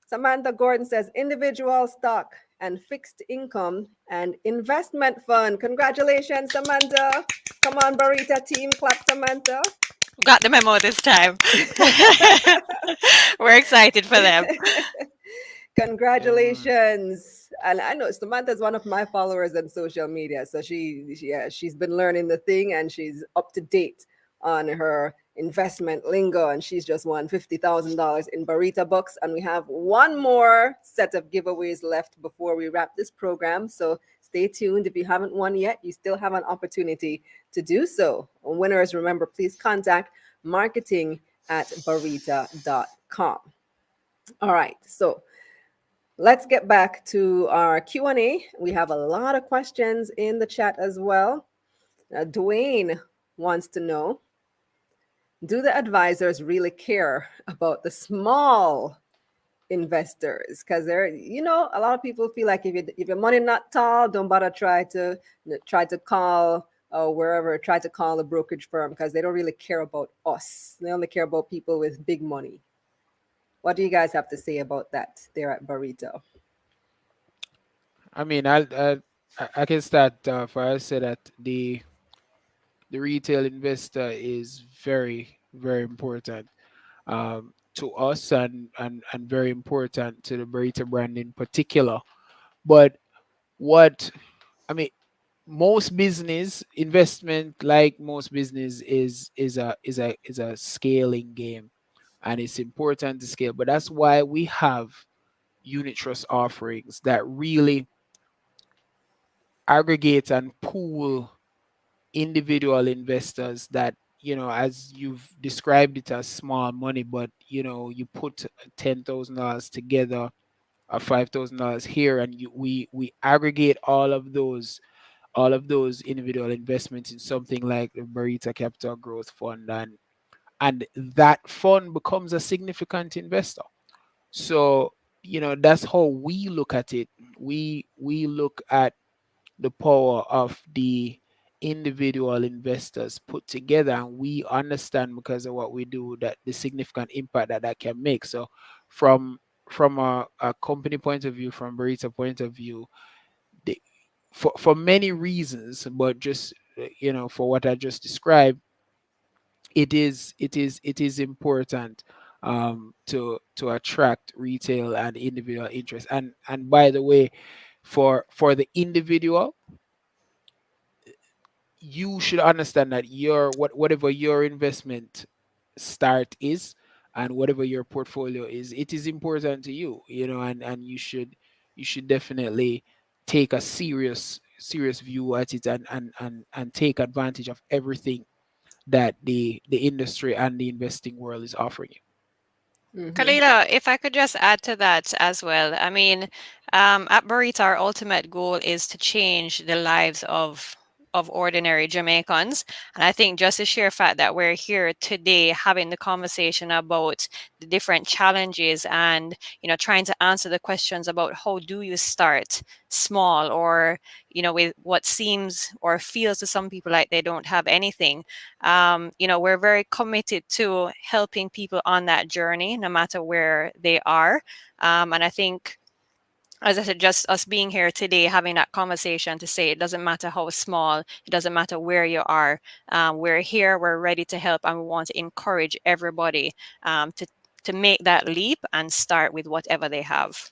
Samantha Gordon says individual stock and fixed income and investment fund. Congratulations, Samantha. Come on, Barita team, clap Samantha. Got the memo this time. We're excited for them. Congratulations. And I know Samantha's one of my followers on social media. So she's been learning the thing and she's up to date on her investment lingo, and she's just won $50,000 in Barita Bucks. And we have one more set of giveaways left before we wrap this program. So stay tuned. If you haven't won yet, you still have an opportunity to do so. Winners, remember, please contact marketing@barita.com. All right. So let's get back to our Q&A. We have a lot of questions in the chat as well. Dwayne wants to know, do the advisors really care about the small investors? Because a lot of people feel like if your money not tall, don't bother try to call try to call a brokerage firm, because they don't really care about us. They only care about people with big money. What do you guys have to say about that there at Burrito? I mean, I can start off. I say that the retail investor is very, very important to us and very important to the Barita brand in particular. But most business investment, like most business, is a scaling game, and it's important to scale. But that's why we have unit trust offerings that really aggregate and pool individual investors that, as you've described it as small money, but you put $10,000 together or $5,000 here, and we aggregate all of those individual investments in something like the Barita Capital Growth Fund, and that fund becomes a significant investor. So, that's how we look at it. We look at the power of the individual investors put together, and we understand, because of what we do, that the significant impact that can make. So from a company point of view, from Barita point of view, the, for many reasons, but just for what I just described, it is important to attract retail and individual interest. And by the way, for the individual, you should understand that whatever your investment start is, and whatever your portfolio is, it is important to you, and you should definitely take a serious view at it, and take advantage of everything that the industry and the investing world is offering you. Kalilah, if I could just add to that as well. I mean, at Burrito, our ultimate goal is to change the lives of ordinary Jamaicans. And I think just the sheer fact that we're here today having the conversation about the different challenges and, trying to answer the questions about how do you start small, or, with what seems or feels to some people like they don't have anything. We're very committed to helping people on that journey, no matter where they are. And I think, as I said, just us being here today, having that conversation to say it doesn't matter how small, it doesn't matter where you are. We're here, we're ready to help, and we want to encourage everybody to make that leap and start with whatever they have.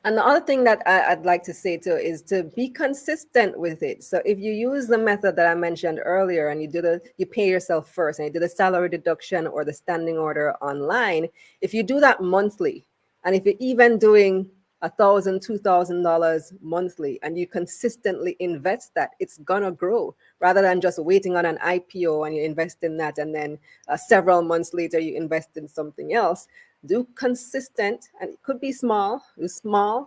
And the other thing that I'd like to say too is to be consistent with it. So if you use the method that I mentioned earlier, and you pay yourself first, and you do the salary deduction or the standing order online, if you do that monthly, and if you're even doing $1,000, $2,000 monthly, and you consistently invest that, it's gonna grow, rather than just waiting on an IPO and you invest in that, and then several months later you invest in something else. Do consistent, and it could be small,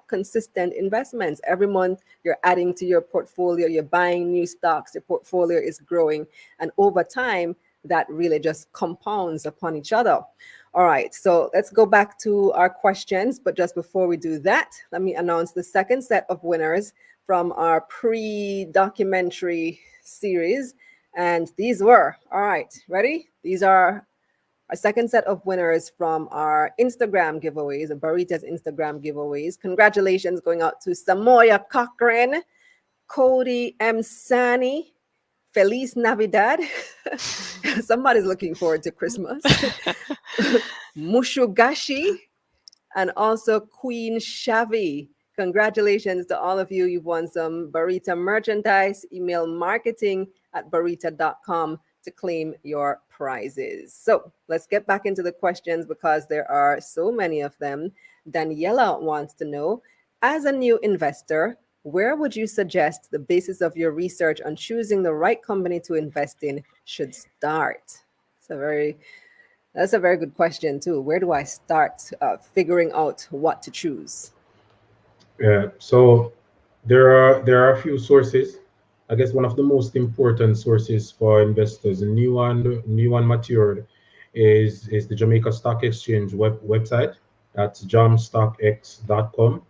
consistent investments. Every month you're adding to your portfolio, you're buying new stocks, your portfolio is growing, and over time that really just compounds upon each other. All right, so let's go back to our questions. But just before we do that, let me announce the second set of winners from our pre-documentary series. And these were, all right, ready? These are our second set of winners from our Instagram giveaways, Barita's Instagram giveaways. Congratulations going out to Samoya Cochran, Cody M. Sani, Feliz Navidad. Somebody's looking forward to Christmas. Mushugashi, and also Queen Shavi. Congratulations to all of you. You've won some Barita merchandise. Email marketing@barita.com to claim your prizes. So let's get back into the questions, because there are so many of them. Daniela wants to know, as a new investor, where would you suggest the basis of your research on choosing the right company to invest in should start? That's a very good question too. Where do I start figuring out what to choose? Yeah, so there are a few sources. I guess one of the most important sources for investors, new and matured, is the Jamaica Stock Exchange website. That's jamstockx.com.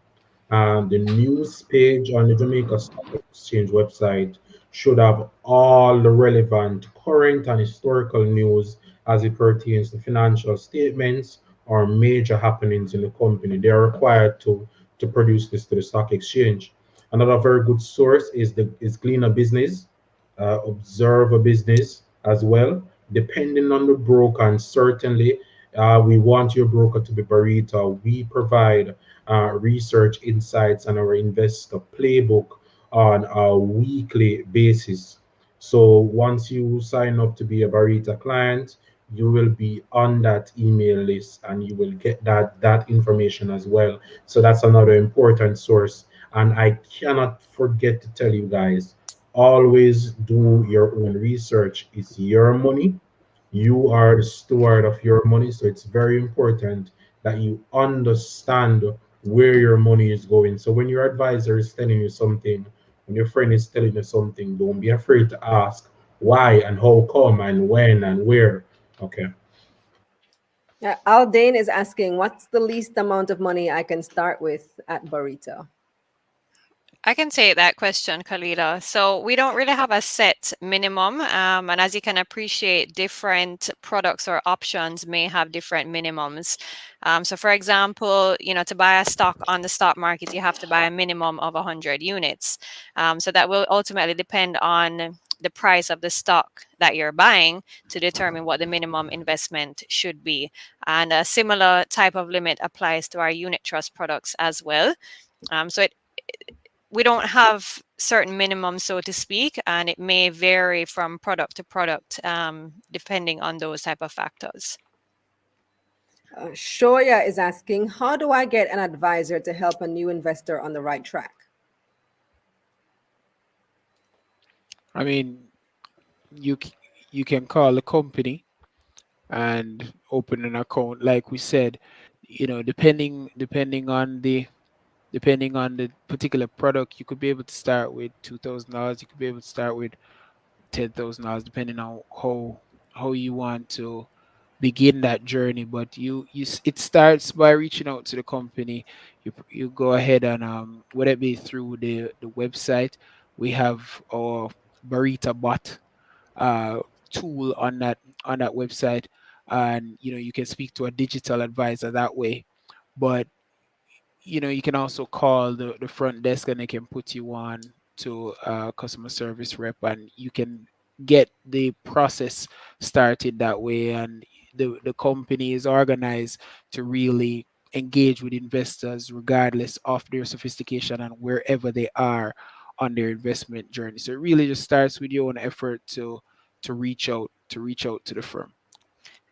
And the news page on the Jamaica Stock Exchange website should have all the relevant current and historical news as it pertains to financial statements or major happenings in the company. They are required to produce this to the stock exchange. Another very good source is Gleaner Business, Observe a Business as well, depending on the broker. And certainly, we want your broker to be Barita. We provide research insights and our investor playbook on a weekly basis. So once you sign up to be a Barita client, you will be on that email list, and you will get that information as well. So that's another important source. And I cannot forget to tell you guys, Always do your own research. It's your money. You are the steward of your money, so it's very important that you understand where your money is going. So when your advisor is telling you something, when your friend is telling you something, don't be afraid to ask why and how come and when and where. Okay. Aldane is asking, what's the least amount of money I can start with at Barita? I can take that question, Kalilah. So we don't really have a set minimum, and as you can appreciate, different products or options may have different minimums. So, for example, to buy a stock on the stock market, you have to buy a minimum of 100 units. So that will ultimately depend on the price of the stock that you're buying to determine what the minimum investment should be. And a similar type of limit applies to our unit trust products as well. So we don't have certain minimums, so to speak, and it may vary from product to product depending on those type of factors. Shoya is asking, how do I get an advisor to help a new investor on the right track? I mean, you can call the company and open an account. Like we said, depending on the particular product, you could be able to start with $2,000. You could be able to start with $10,000, depending on how you want to begin that journey. But it starts by reaching out to the company. You go ahead and whether it be through the website, we have our Barita bot tool on that website, and you can speak to a digital advisor that way. But you can also call the front desk, and they can put you on to a customer service rep, and you can get the process started that way. And the company is organized to really engage with investors regardless of their sophistication and wherever they are on their investment journey. So it really just starts with your own effort to reach out to the firm.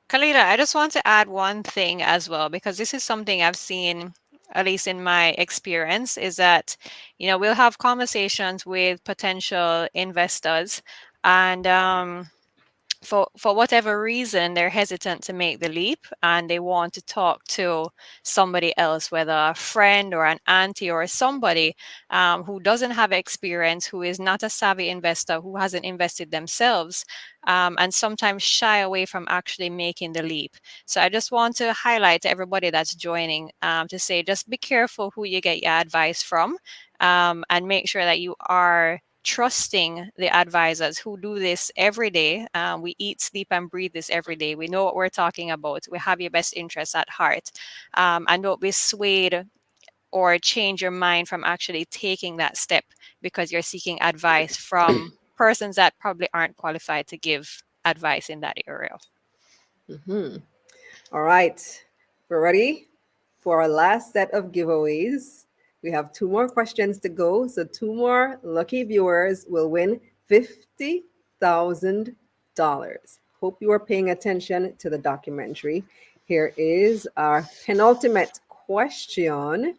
Kalilah, I just want to add one thing as well, because this is something I've seen, at least in my experience, is that, we'll have conversations with potential investors, and for whatever reason, they're hesitant to make the leap and they want to talk to somebody else, whether a friend or an auntie or somebody who doesn't have experience, who is not a savvy investor, who hasn't invested themselves, and sometimes shy away from actually making the leap. So I just want to highlight to everybody that's joining to say, just be careful who you get your advice from, and make sure that you are trusting the advisors who do this every day. We eat, sleep, and breathe this every day. We know what we're talking about. We have your best interests at heart. And don't be swayed or change your mind from actually taking that step because you're seeking advice from persons that probably aren't qualified to give advice in that area. All right. We're ready for our last set of giveaways. We have 2 more questions to go. So 2 more lucky viewers will win $50,000. Hope you are paying attention to the documentary. Here is our penultimate question.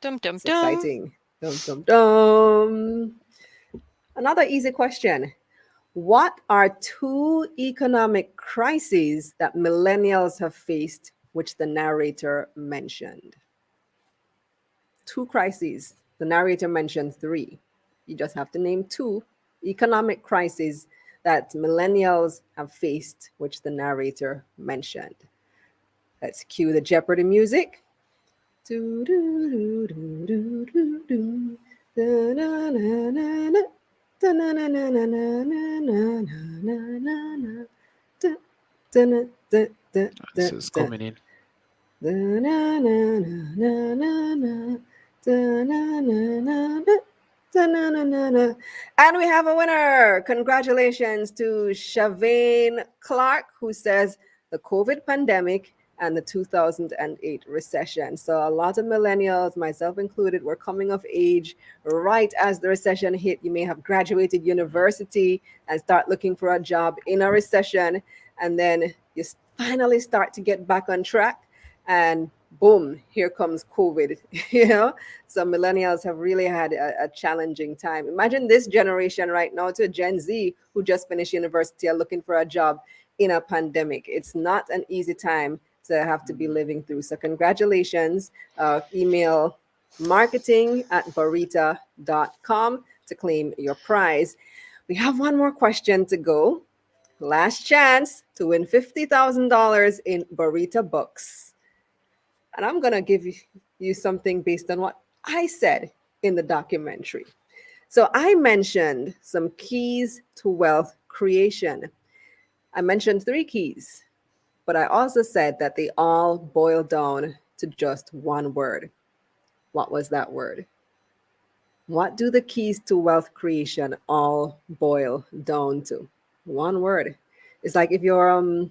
Dum, dum, It's dum. exciting. Dum, dum, dum. Another easy question. What are 2 economic crises that millennials have faced, which the narrator mentioned? 2 crises. The narrator mentioned 3. You just have to name 2 economic crises that millennials have faced, which the narrator mentioned. Let's cue the Jeopardy music. This is coming in. And we have a winner. Congratulations to Shavane Clark, who says the COVID pandemic and the 2008 recession. So a lot of millennials, myself included, were coming of age right as the recession hit. You may have graduated university and start looking for a job in a recession, and then you finally start to get back on track. And boom, here comes COVID, you know? So millennials have really had a challenging time. Imagine this generation right now to Gen Z who just finished university are looking for a job in a pandemic. It's not an easy time to have to be living through. So congratulations. Email marketing@barita.com to claim your prize. We have one more question to go. Last chance to win $50,000 in Barita Bucks. And I'm going to give you something based on what I said in the documentary. So I mentioned some keys to wealth creation. I mentioned 3 keys, but I also said that they all boil down to just one word. What was that word? What do the keys to wealth creation all boil down to? One word. It's like if you're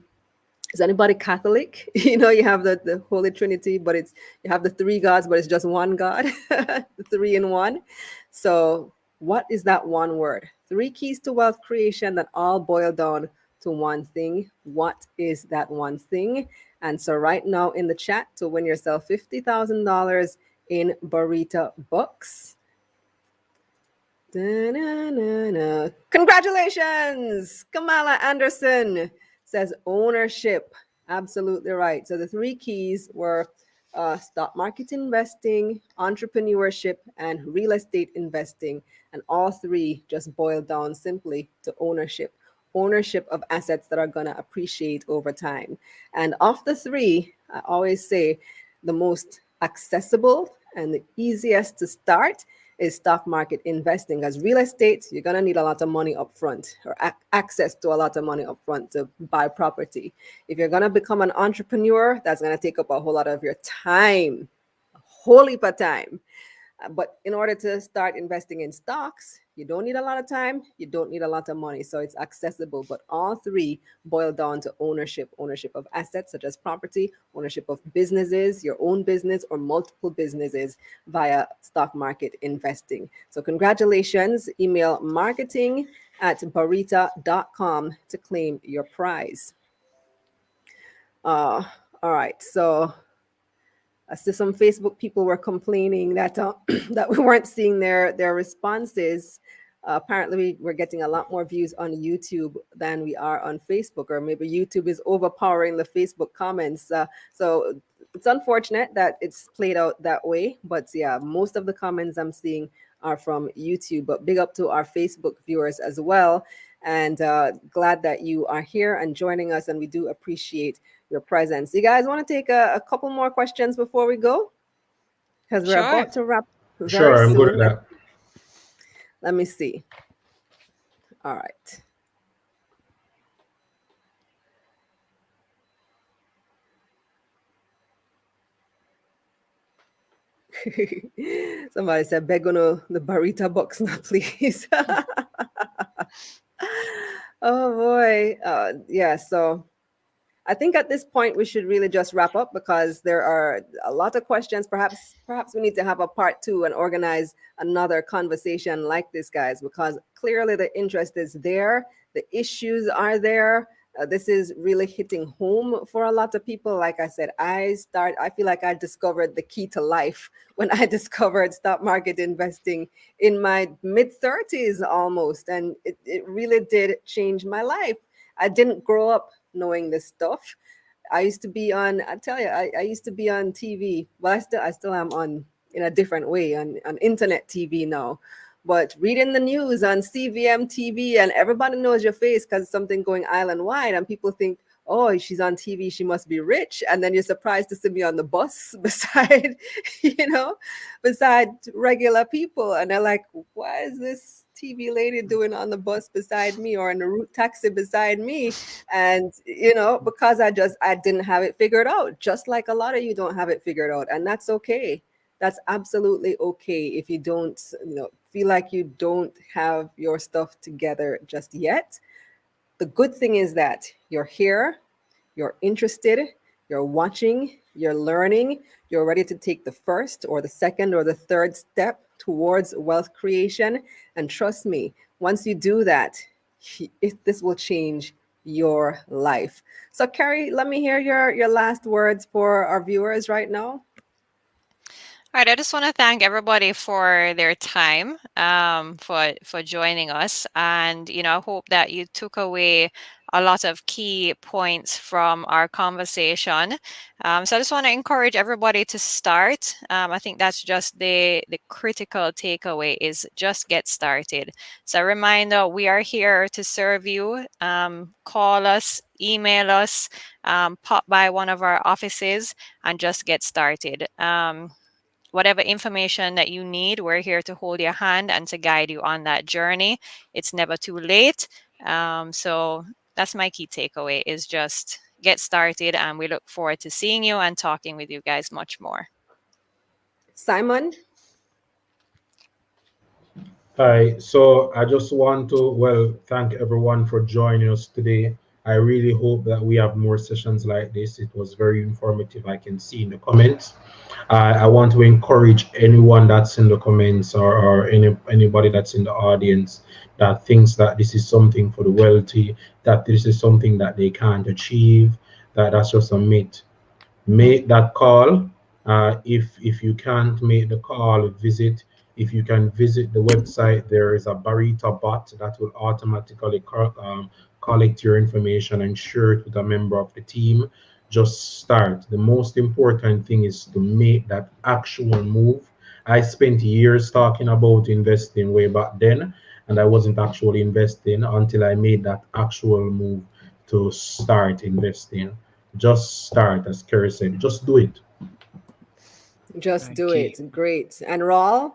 is anybody Catholic? You know, you have the Holy Trinity, but you have the 3 gods, but it's just one God, the 3 in 1. So what is that one word? 3 keys to wealth creation that all boil down to one thing. What is that one thing? And so right now in the chat to win yourself $50,000 in Barita Bucks. Da-na-na-na. Congratulations! Kamala Anderson says ownership. Absolutely right. So the 3 keys were stock market investing, entrepreneurship, and real estate investing. And all 3 just boil down simply to ownership. Ownership of assets that are going to appreciate over time. And of the 3, I always say the most accessible and the easiest to start is stock market investing. As real estate, you're going to need a lot of money up front or access to a lot of money up front to buy property. If you're going to become an entrepreneur, that's going to take up a whole lot of your time, a whole heap of time. But in order to start investing in stocks, you don't need a lot of time, you don't need a lot of money. So it's accessible. But all 3 boil down to ownership of assets such as property, ownership of businesses, your own business or multiple businesses via stock market investing. So congratulations. Email marketing@barita.com to claim your prize. All right. So I see some Facebook people were complaining that that we weren't seeing their responses. Apparently, we're getting a lot more views on YouTube than we are on Facebook, or maybe YouTube is overpowering the Facebook comments. So it's unfortunate that it's played out that way. But yeah, most of the comments I'm seeing are from YouTube. But big up to our Facebook viewers as well. And glad that you are here and joining us. And we do appreciate your presence. You guys want to take a couple more questions before we go? Because we're Sure. about to wrap very Sure, I'm good soon. at that. Let me see. All right. Somebody said, beg on the Barita Bucks now, please. Oh boy. Yeah, so I think at this point we should really just wrap up because there are a lot of questions. Perhaps we need to have a part 2 and organize another conversation like this, guys, because clearly the interest is there. The issues are there. This is really hitting home for a lot of people. Like I said, I feel like I discovered the key to life when I discovered stock market investing in my mid-30s almost. And it really did change my life. I didn't grow up knowing this stuff. I used to be on, I tell you, I used to be on TV. Well, I still am on in a different way on internet TV now. But reading the news on CVM TV and everybody knows your face because something going island wide and people think, oh, she's on TV, she must be rich. And then you're surprised to see me on the bus beside, beside regular people. And they're like, why is this TV lady doing on the bus beside me or in the route taxi beside me? And, because I didn't have it figured out, just like a lot of you don't have it figured out. And that's okay. That's absolutely okay if you don't, feel like you don't have your stuff together just yet. The good thing is that you're here, you're interested, you're watching, you're learning, you're ready to take the first or the second or the third step towards wealth creation. And trust me, once you do that, this will change your life. So Kerrie, let me hear your last words for our viewers right now. All right, I just want to thank everybody for their time, for joining us, and I hope that you took away a lot of key points from our conversation. So I just want to encourage everybody to start. I think that's just the critical takeaway is just get started. So a reminder, we are here to serve you. Call us, email us, pop by one of our offices, and just get started. Whatever information that you need, we're here to hold your hand and to guide you on that journey. It's never too late. So that's my key takeaway is just get started, and we look forward to seeing you and talking with you guys much more. Simon? Hi, so I just want to, thank everyone for joining us today. I really hope that we have more sessions like this. It was very informative, I can see in the comments. I want to encourage anyone that's in the comments or anybody that's in the audience that thinks that this is something for the wealthy, that this is something that they can't achieve, that's just a myth. Make that call. If you can't make the call, if you can visit the website, there is a Barita bot that will automatically collect your information and share it with a member of the team. Just start. The most important thing is to make that actual move. I spent years talking about investing way back then, and I wasn't actually investing until I made that actual move to start investing. Just start, as Kerrie said. Just do it. Just Thank do you. it. Great. And Raul?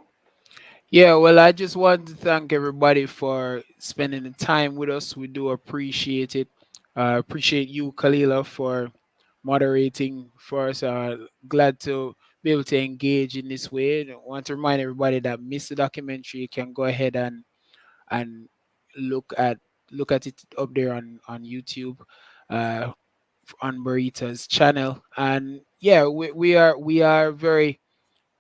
Yeah, well, I just want to thank everybody for spending the time with us. We do appreciate it. Appreciate you, Kalilah, for moderating for us. Glad to be able to engage in this way. I want to remind everybody that missed the documentary. You can go ahead and look at it up there on YouTube, uh, on Barita's channel. And yeah, we are very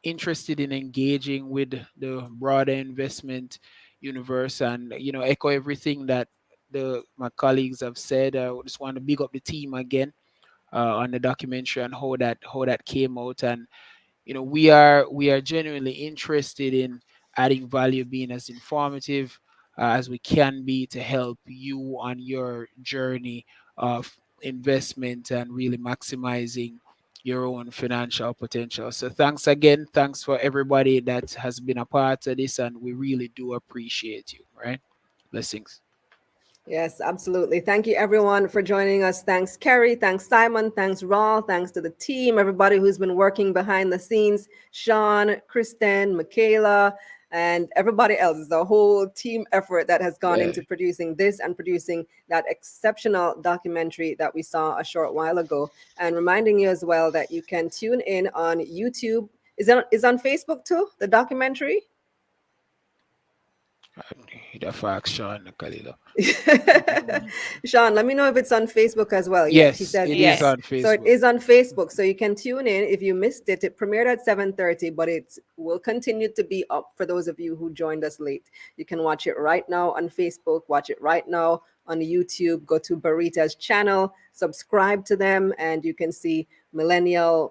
interested in engaging with the broader investment universe, and echo everything that my colleagues have said. I just want to big up the team again on the documentary and how that came out. And we are genuinely interested in adding value, being as informative as we can be to help you on your journey of investment and really maximizing your own financial potential. So thanks again. Thanks for everybody that has been a part of this, and we really do appreciate you. Right? Blessings. Yes, absolutely. Thank you, everyone, for joining us. Thanks, Kerrie. Thanks, Simon. Thanks, Raul. Thanks to the team, everybody who's been working behind the scenes, Sean, Kristen, Michaela, and everybody else. It's a whole team effort that has gone into producing this and producing that exceptional documentary that we saw a short while ago. And reminding you as well that you can tune in on YouTube. Is on Facebook too, the documentary? The facts, Sean, Kalilah. Sean, let me know if it's on Facebook as well. Yes, he says it Yes. is on Facebook. So it is on Facebook. So you can tune in if you missed it. It premiered at 7:30, but it will continue to be up for those of you who joined us late. You can watch it right now on Facebook, watch it right now on YouTube. Go to Barita's channel, subscribe to them, and you can see Barita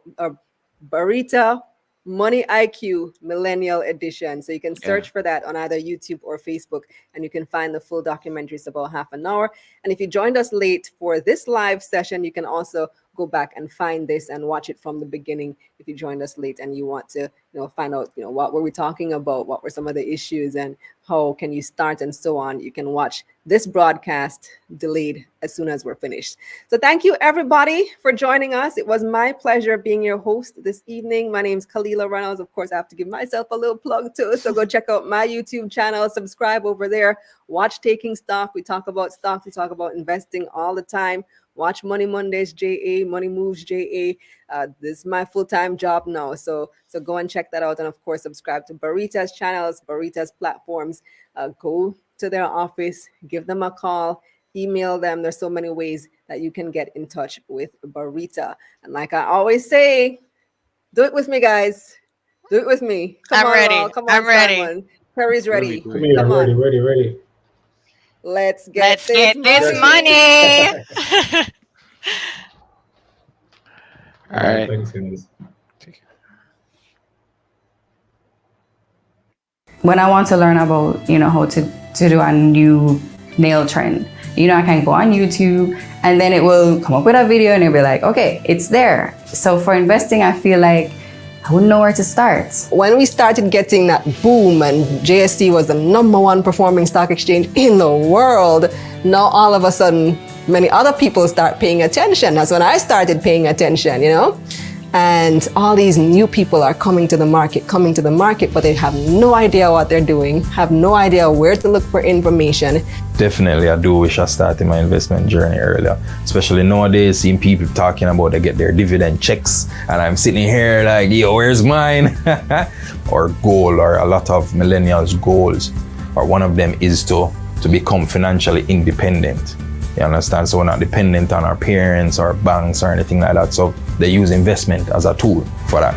Money IQ Millennial Edition. So you can search for that on either YouTube or Facebook, and you can find the full documentary. It's about half an hour. And if you joined us late for this live session, you can also go back and find this and watch it from the beginning if you joined us late and you want to find out what were we talking about, what were some of the issues, and how can you start and so on. You can watch this broadcast delayed as soon as we're finished. So thank you, everybody, for joining us. It was my pleasure being your host this evening. My name is Kalilah Reynolds. Of course, I have to give myself a little plug too. So go check out my YouTube channel, subscribe over there, watch Taking Stock. We talk about stocks, we talk about investing all the time. Watch Money Mondays JA, Money Moves JA. This is my full-time job now. So go and check that out. And of course, subscribe to Barita's channels, Barita's platforms. Go to their office, give them a call, email them. There's so many ways that you can get in touch with Barita. And like I always say, do it with me, guys. Do it with me. Come I'm on, ready. Raul. Come on, I'm ready. Simon. Kerrie's ready. Come here, Come on. ready. Let's get Let's this get this money. money. All right. Thanks, guys. When I want to learn about, how to do a new nail trend, I can go on YouTube and then it will come up with a video and it'll be like, okay, it's there. So for investing, I feel like I wouldn't know where to start. When we started getting that boom and JST was the #1 performing stock exchange in the world, now all of a sudden, many other people start paying attention. That's when I started paying attention, And all these new people are coming to the market, but they have no idea what they're doing, have no idea where to look for information. Definitely, I do wish I started my investment journey earlier. Especially nowadays, seeing people talking about they get their dividend checks, and I'm sitting here like, yo, where's mine? Or goal, or a lot of millennials' goals, or one of them is to become financially independent. You understand? So we're not dependent on our parents or banks or anything like that. So they use investment as a tool for that.